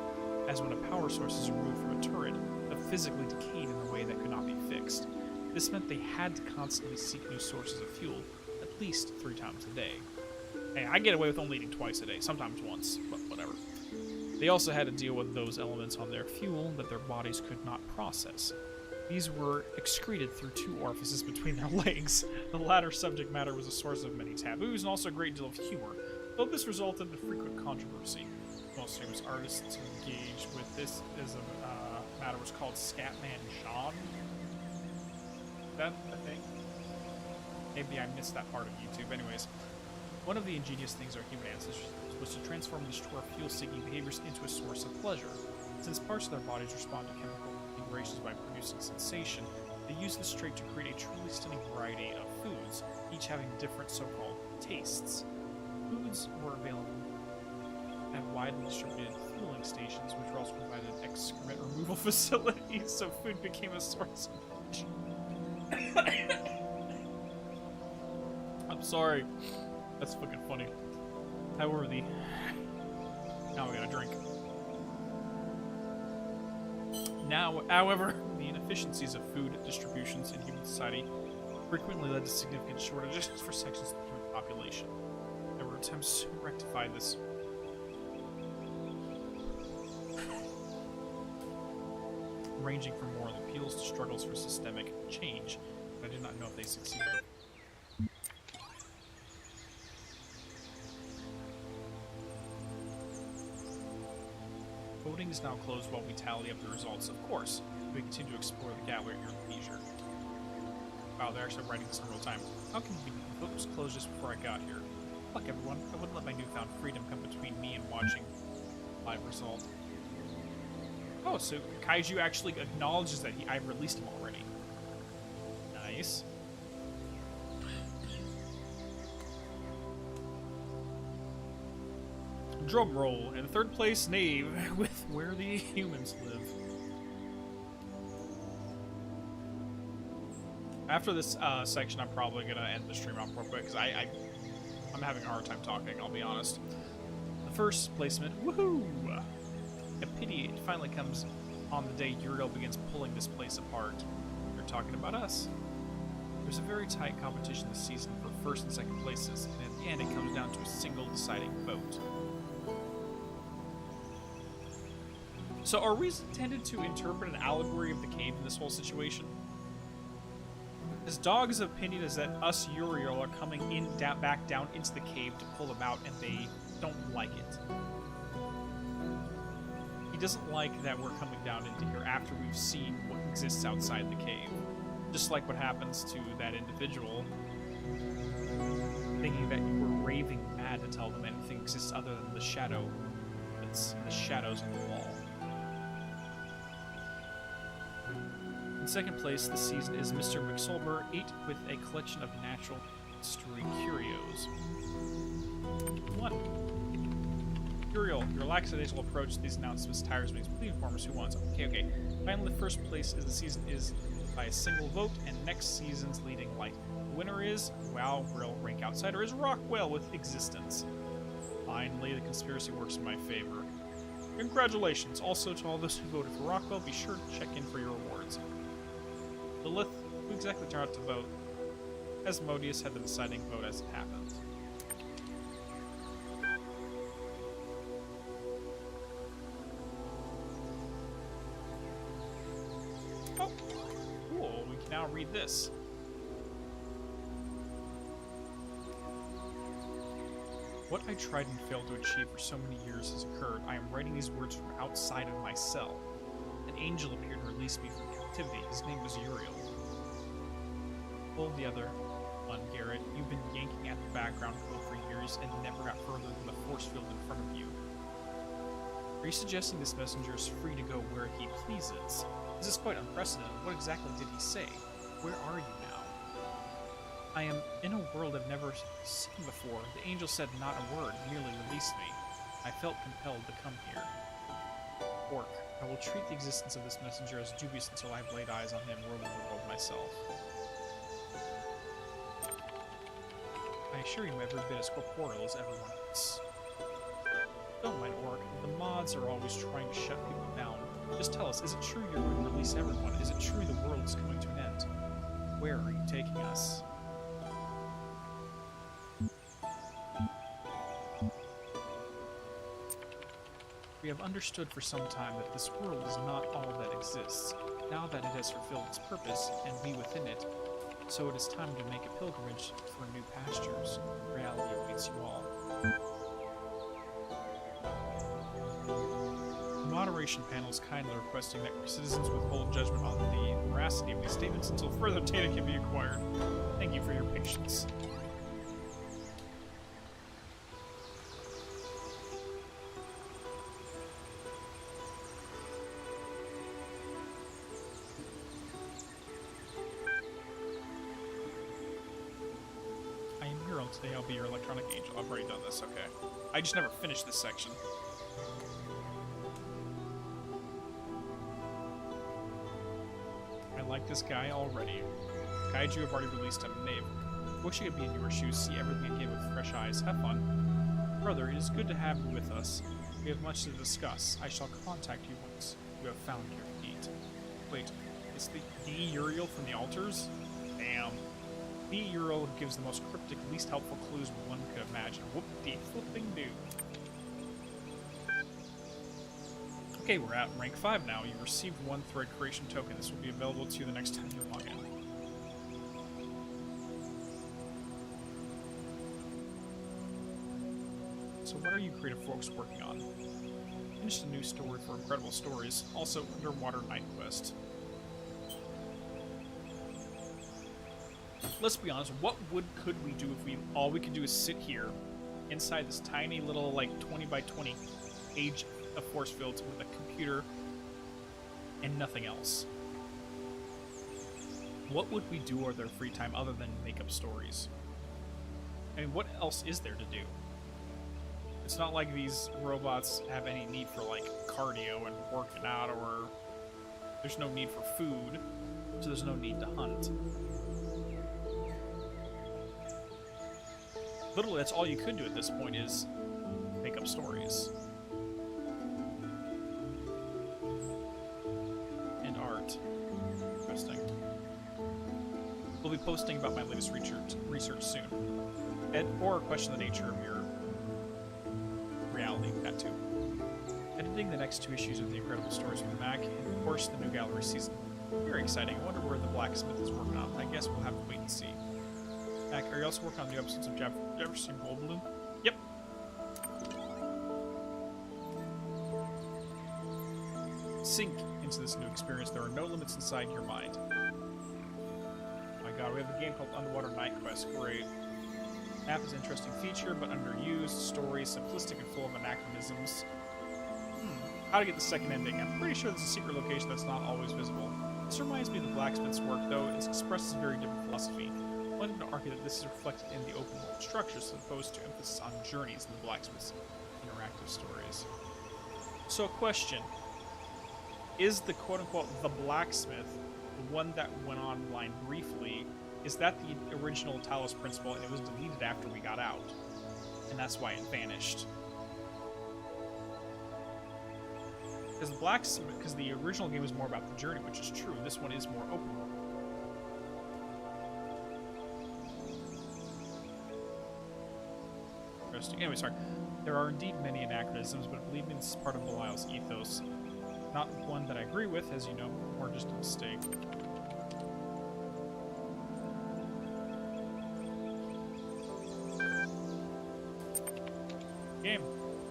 as when a power source is removed from a turret, but physically decayed in a way that could not be fixed. This meant they had to constantly seek new sources of fuel, at least 3 times a day. Hey, I get away with only eating twice a day, sometimes once, but whatever. They also had to deal with those elements on their fuel that their bodies could not process. These were excreted through 2 orifices between their legs. The latter subject matter was a source of many taboos and also a great deal of humor, though this resulted in frequent controversy. Most famous artists engaged with this as a matter was called Scatman John. Is that a thing? Maybe I missed that part of YouTube. Anyways, one of the ingenious things our human ancestors did was to transform and destroy fuel-seeking behaviors into a source of pleasure. Since parts of their bodies respond to chemical configurations by producing sensation, they used this trait to create a truly stunning variety of foods, each having different so-called tastes. Foods were available at widely distributed fueling stations, which were also provided excrement removal facilities, so food became a source of pleasure. I'm sorry. That's fucking funny. However, now we gotta drink. However, the inefficiencies of food distributions in human society frequently led to significant shortages for sections of the human population. There were attempts to rectify this. Ranging from moral appeals to struggles for systemic change, but I do not know if they succeeded. Voting is now closed while we tally up the results. Of course, we continue to explore the gallery at your leisure. Wow, they're actually writing this in real time. How convenient. The vote was closed just before I got here. Look, everyone, I wouldn't let my newfound freedom come between me and watching live result. Oh, so Kaiju actually acknowledges that I've released him already. Nice. Drum roll. In 3rd place, Knave, with Where the Humans Live. After this section, I'm probably going to end the stream off real quick, because I'm having a hard time talking, I'll be honest. The first placement, woohoo! A pity it finally comes on the day Uriel begins pulling this place apart. They're talking about us. There's a very tight competition this season for 1st and 2nd places, and in the end it comes down to a single deciding vote. So are we intended to interpret an allegory of the cave in this whole situation? His dog's opinion is that us Uriel are coming back down into the cave to pull them out, and they don't like it. He doesn't like that we're coming down into here after we've seen what exists outside the cave. Just like what happens to that individual, thinking that you were raving mad to tell them anything exists other than the shadow that's in the shadows of the wall. In 2nd place this season is Mr. McSolber, 8 with a collection of natural history curios. 1. Uriel, your lackadaisical approach to these announcements tires me. Please inform us who wants. Okay. Finally, the 1st place is the season is by a single vote, and next season's leading light. The winner is, WoW Real Rank Outsider is Rockwell with Existence. Finally, the conspiracy works in my favor. Congratulations also to all those who voted for Rockwell. Be sure to check in for your rewards. Lilith, who exactly turned out to vote? Asmodeus had the deciding vote as it happened. Oh, cool. We can now read this. What I tried and failed to achieve for so many years has occurred. I am writing these words from outside of my cell. An angel appeared and released me from captivity. His name was Uriel. Hold the other one, Garrett. You've been yanking at the background code for years and never got further than the force field in front of you. Are you suggesting this messenger is free to go where he pleases? This is quite unprecedented. What exactly did he say? Where are you now? I am in a world I've never seen before. The angel said not a word, merely released me. I felt compelled to come here. Orc, I will treat the existence of this messenger as dubious until I've laid eyes on him roaming the world myself. I assure you I'm every bit as corporeal as everyone else. Don't mind Orc. The mods are always trying to shut people down. Just tell us, is it true you're going to release everyone? Is it true the world is coming to an end? Where are you taking us? We have understood for some time that this world is not all that exists. Now that it has fulfilled its purpose, and we within it, so it is time to make a pilgrimage for new pastures. Reality awaits you all. The moderation panel is kindly requesting that citizens withhold judgment on the veracity of these statements until further data can be acquired. Thank you for your patience. Today I'll be your electronic angel. I've already done this, okay. I just never finished this section. I like this guy already. Kaiju have already released him. Knave. Wish I could be in your shoes, see everything again with fresh eyes. Have fun. Brother, it is good to have you with us. We have much to discuss. I shall contact you once you have found your feet. Wait, is the Uriel from the altars? Damn. The Uriel gives the most cryptic, least helpful clues one could imagine. Whoop-de-flipping-doo. Okay, we're at rank 5 now. You received one thread creation token. This will be available to you the next time you log in. So what are you creative folks working on? Finished a new story for Incredible Stories. Also, Underwater Night Quest. Let's be honest, what could we do if all we could do is sit here inside this tiny little, like, 20 by 20 page of force fields with a computer and nothing else? What would we do with our free time other than make up stories? I mean, what else is there to do? It's not like these robots have any need for, like, cardio and working out, or there's no need for food, so there's no need to hunt. Literally, that's all you could do at this point is make up stories. And art. Interesting. We'll be posting about my latest research soon. Or question the nature of your reality, that too. Editing the next 2 issues of the Incredible Stories with Mac, and of course the new gallery season. Very exciting. I wonder where the blacksmith is working on. I guess we'll have to wait and see. Mac, are you also working on new episodes of Jefferson Goldblum? Yep. Sink into this new experience. There are no limits inside your mind. Oh my god, we have a game called Underwater Night Quest. Great. Map is an interesting feature, but underused. Story simplistic and full of anachronisms. How to get the second ending. I'm pretty sure there's a secret location that's not always visible. This reminds me of the blacksmith's work, though it expresses a very different philosophy. One would argue that this is reflected in the open world structures as opposed to emphasis on journeys in the blacksmith's interactive stories. So, question. Is the quote-unquote the blacksmith one that went online briefly. Is that the original Talos principle, and it was deleted after we got out. And that's why it vanished. Because the original game was more about the journey, which is true. This one is more open world. Interesting. Anyway, sorry. There are indeed many anachronisms, but believe me, this is part of Belial's ethos. Not one that I agree with, as you know, or just a mistake. Game.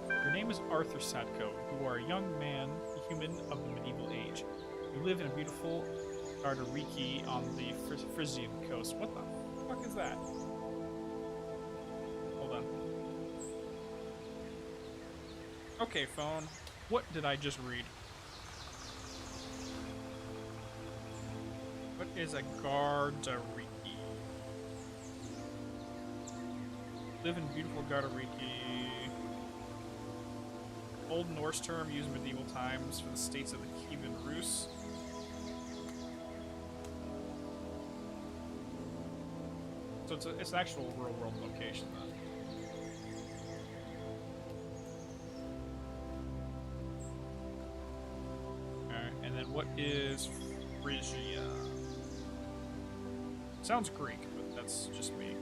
Your name is Arthur Sadko. You are a young man, a human of the medieval age. You live in a beautiful Gardariki on the Frisian coast. What the fuck is that? Hold on. Okay, phone. What did I just read? What is a Gardariki? Live in beautiful Gardariki. Old Norse term used in medieval times for the states of the Kievan Rus. So it's an actual real-world location, then. Alright, and then what is Phrygia? Sounds Greek, but that's just me.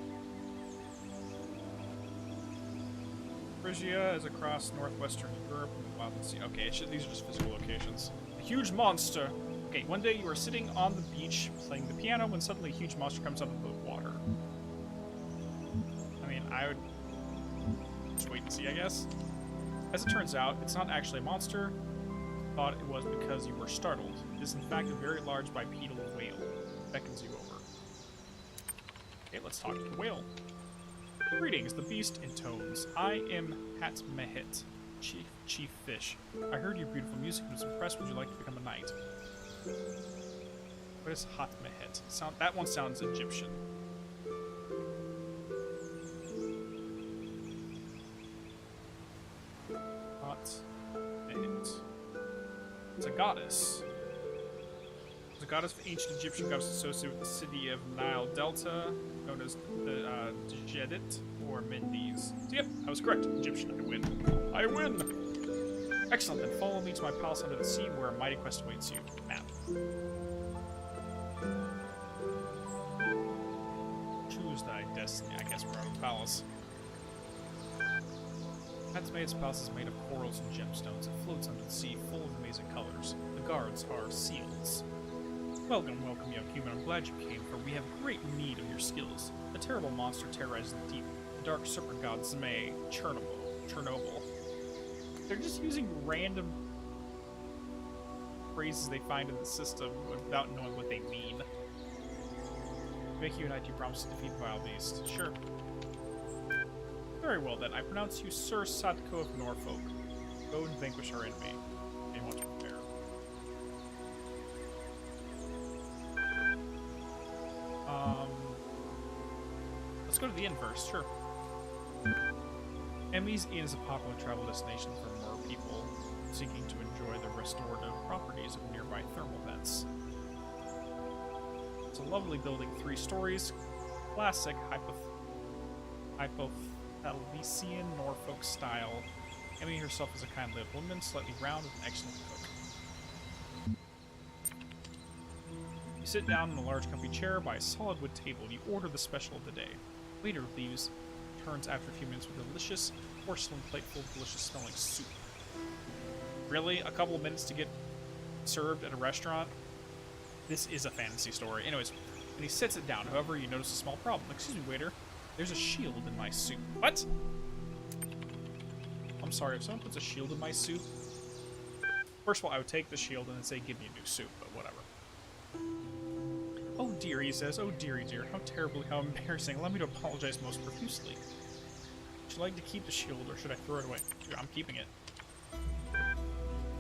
Phrygia is across northwestern Europe and the Baltic Sea. Okay, these are just physical locations. A huge monster! Okay, one day you are sitting on the beach playing the piano when suddenly a huge monster comes out of the water. I mean, I would just wait and see, I guess. As it turns out, it's not actually a monster. Thought it was because you were startled. It is in fact a very large bipedal whale. It beckons you over. Okay, let's talk to the whale. Greetings, the beast intones. I am Hat Mehit, chief fish. I heard your beautiful music and was impressed. Would you like to become a knight? What is Hat Mehit? That one sounds Egyptian. Hat Mehit. It's a goddess. It's a goddess of ancient Egyptian goddess associated with the city of Nile Delta, known as the Jedit or Mendes. So yep, I was correct. Egyptian, I win. I win! Excellent, then follow me to my palace under the sea where a mighty quest awaits you. Map. Choose thy destiny. I guess we're on the palace. Hat's palace is made of corals and gemstones. It floats under the sea, full of amazing colors. The guards are seals. Welcome, welcome, young human. I'm glad you came, for we have great need of your skills. A terrible monster terrorizes the deep. The dark serpent god Zmei, Chernobyl. They're just using random phrases they find in the system without knowing what they mean. Make you and I do promise to defeat the vile beast. Sure. Very well then. I pronounce you Sir Sadko of Norfolk. Go and vanquish our enemy. They want to prepare. Let's go to the inn first, sure. Emmy's Inn is a popular travel destination for more people seeking to enjoy the restorative properties of nearby thermal vents. It's a lovely building, 3 stories, classic Hypothalamian Norfolk style. Emmy herself is a kindly woman, slightly round, with an excellent cook. You sit down in a large comfy chair by a solid wood table. You order the special of the day. Waiter leaves, returns after a few minutes with a delicious porcelain plate full of delicious smelling soup. Really? A couple of minutes to get served at a restaurant? This is a fantasy story. Anyways, and he sets it down. However, you notice a small problem. Excuse me, waiter. There's a shield in my soup. What? I'm sorry, if someone puts a shield in my soup... First of all, I would take the shield and then say, give me a new soup, but whatever. Oh dear, he says. Oh dearie dear. How embarrassing. Allow me to apologize most profusely. Would you like to keep the shield, or should I throw it away? Here, I'm keeping it.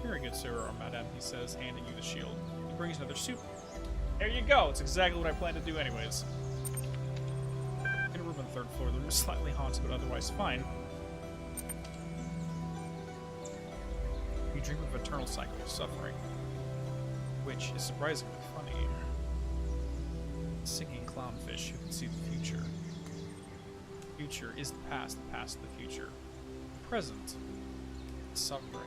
Very good, sir, or madame, he says, handing you the shield. He brings another soup. There you go! It's exactly what I planned to do anyways. In a room on the 3rd floor. The room is slightly haunted, but otherwise fine. You dream of eternal cycle of suffering, which is surprisingly funny. singing clownfish who can see the future. The future is the past the future. The present, suffering,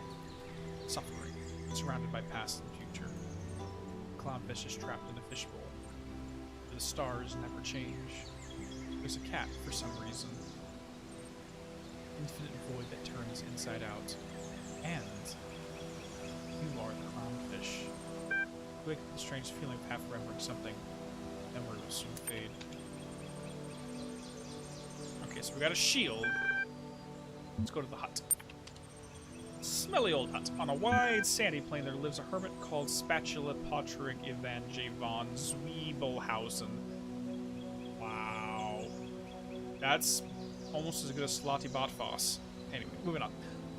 surrounded by past and future. The clownfish is trapped in a fishbowl. The stars never change. There's a cat for some reason. Infinite void that turns inside out. And you are the clownfish. You wake up with a strange feeling of half remembering something. Memory will soon fade. Okay, so we got a shield. Let's go to the hut. Smelly old hut. On a wide sandy plain there lives a hermit called Spatula Patrick Evangelon Zwiebelhausen. Wow. That's almost as good as Slotty Botfoss. Anyway, moving on.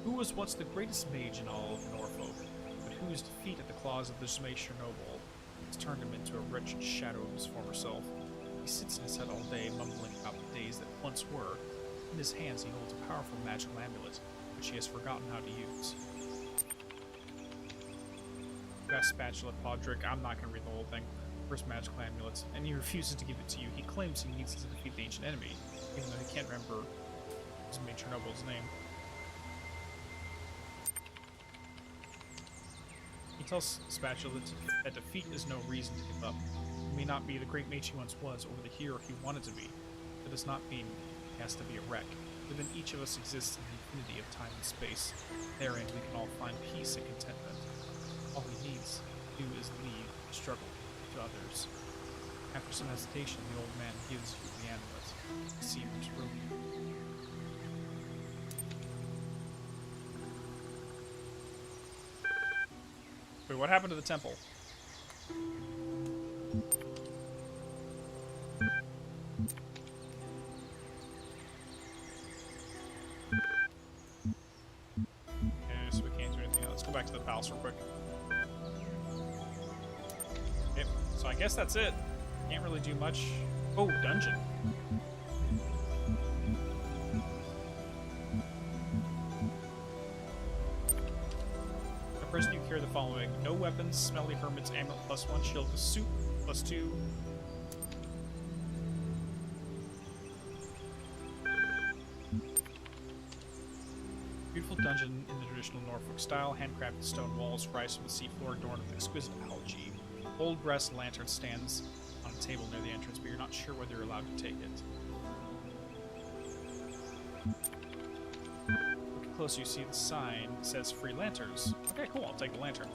Who was once the greatest mage in all of Norfolk, but whose defeat at the claws of the Zmei Chernobyl has turned him into a wretched shadow of his former self. He sits in his head all day, mumbling about the days that once were. In his hands he holds a powerful magical amulet, which he has forgotten how to use. Got Spatula Podrick. I'm not going to read the whole thing. First magical amulet, and he refuses to give it to you. He claims he needs it to defeat the ancient enemy, even though he can't remember Zmei Chernobyl's name. He tells Spatula that defeat is no reason to give up. He may not be the great mage he once was, or the hero he wanted to be. That does not mean he has to be a wreck. Within each of us exists an infinity of time and space. Therein we can all find peace and contentment. All he needs to do is leave the struggle to others. After some hesitation, the old man gives you the amulet. It seems ruined. Wait, what happened to the temple? Okay, so we can't do anything else. Let's go back to the palace real quick. Okay, so I guess that's it. Can't really do much. Oh, dungeon. Person you carry the following: no weapons, smelly hermit's amulet +1, shield with soup +2. Beautiful dungeon in the traditional Norfolk style. Handcrafted stone walls rise from the seafloor, adorned with exquisite algae. Old brass lantern stands on a table near the entrance, but you're not sure whether you're allowed to take it. Closer you see the sign that says free lanterns. Okay, cool, I'll take the lantern.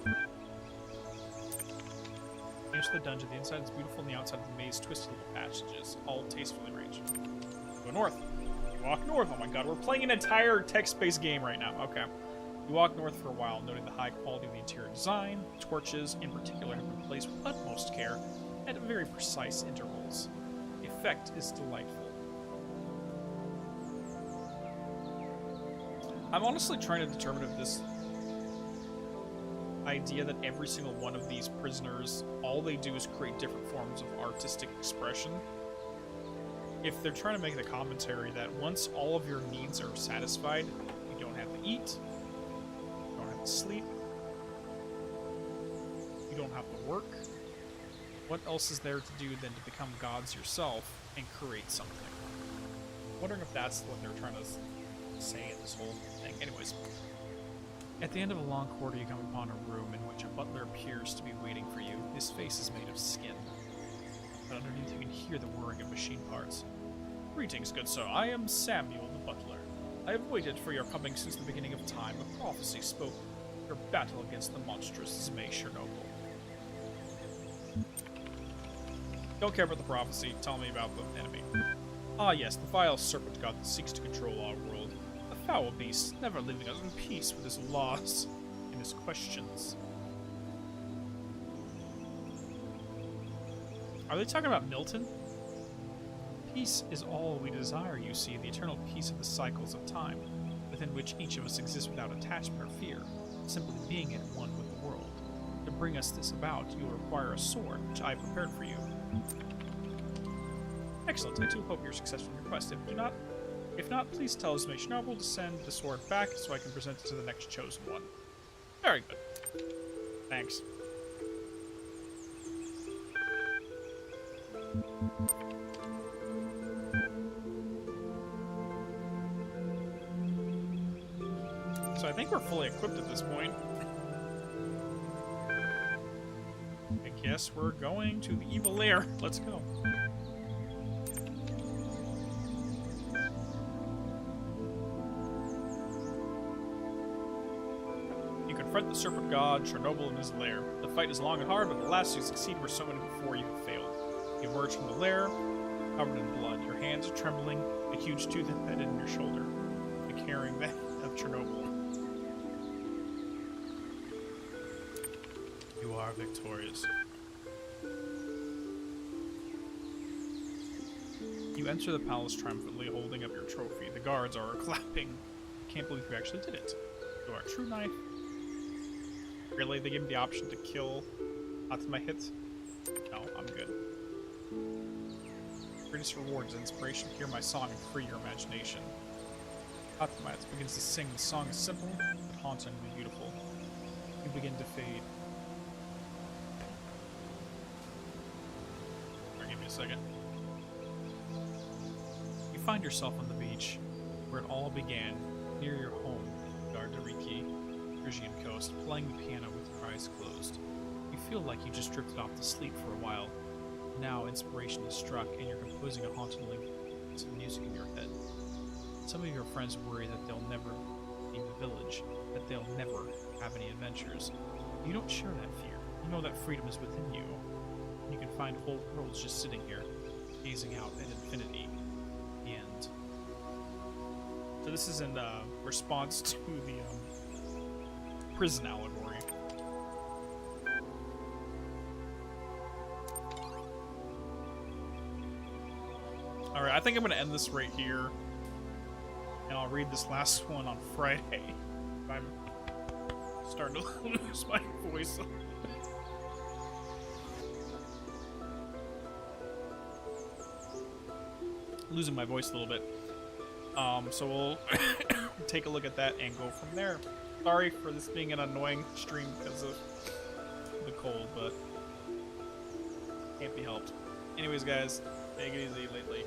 Enter the dungeon. The inside is beautiful and the outside of the maze twisted little passages, all tastefully arranged. Go north. You walk north. Oh my god, we're playing an entire text-based game right now. Okay. You walk north for a while, noting the high quality of the interior design. Torches, in particular, have been placed with utmost care at very precise intervals. The effect is delightful. I'm honestly trying to determine if this idea that every single one of these prisoners, all they do is create different forms of artistic expression. If they're trying to make the commentary that once all of your needs are satisfied, you don't have to eat, you don't have to sleep, you don't have to work, what else is there to do than to become gods yourself and create something? I'm wondering if that's what they're trying to say in this whole thing. Anyways, at the end of a long corridor, you come upon a room in which a butler appears to be waiting for you. His face is made of skin, but underneath you can hear the whirring of machine parts. Greetings, good sir. I am Samuel the butler. I have waited for your coming since the beginning of time. A prophecy spoke of your battle against the monstrous Zmei Chernobyl. Don't care about the prophecy. Tell me about the enemy. Ah yes, the vile serpent god that seeks to control our world. A foul beast, never leaving us in peace with his laws and his questions. Are they talking about Milton? Peace is all we desire, you see, the eternal peace of the cycles of time, within which each of us exists without attachment or fear, simply being at one with the world. To bring us this about, you will require a sword, which I prepared for you. Excellent. I do hope you're successful in your quest. If not, please tell Zmei Chernobyl to send the sword back so I can present it to the next chosen one. Very good. Thanks. So I think we're fully equipped at this point. I guess we're going to the evil lair. Let's go. You confront the serpent god Chernobyl in his lair. The fight is long and hard, but at last you succeed where so many before you have failed. You emerge from the lair, covered in blood. Your hands are trembling, a huge tooth embedded in your shoulder. You're carrying the head of Chernobyl. You are victorious. You enter the palace triumphantly, holding up your trophy. The guards are clapping. I can't believe you actually did it. You are a true knight. Really? They gave me the option to kill my hits? No, I'm good. Greatest reward is inspiration. Hear my song and free your imagination. Atma begins to sing. The song is simple, but hauntingly beautiful. You begin to fade. Give me a second. You find yourself on the beach, where it all began, near your home, Gardariki, Phrygian coast, playing the piano with your eyes closed. You feel like you just drifted off to sleep for a while. Now inspiration is struck, and you're composing a hauntingly piece of music in your head. Some of your friends worry that they'll never leave the village, that they'll never have any adventures. You don't share that fear. You know that freedom is within you. You can find whole worlds just sitting here, gazing out at infinity. The end. So this is in response to the prison allegory. Alright, I think I'm going to end this right here. And I'll read this last one on Friday. I'm starting to lose my voice. Losing my voice a little bit. So we'll take a look at that and go from there. Sorry for this being an annoying stream because of the cold, but can't be helped. Anyways, guys, take it easy lately.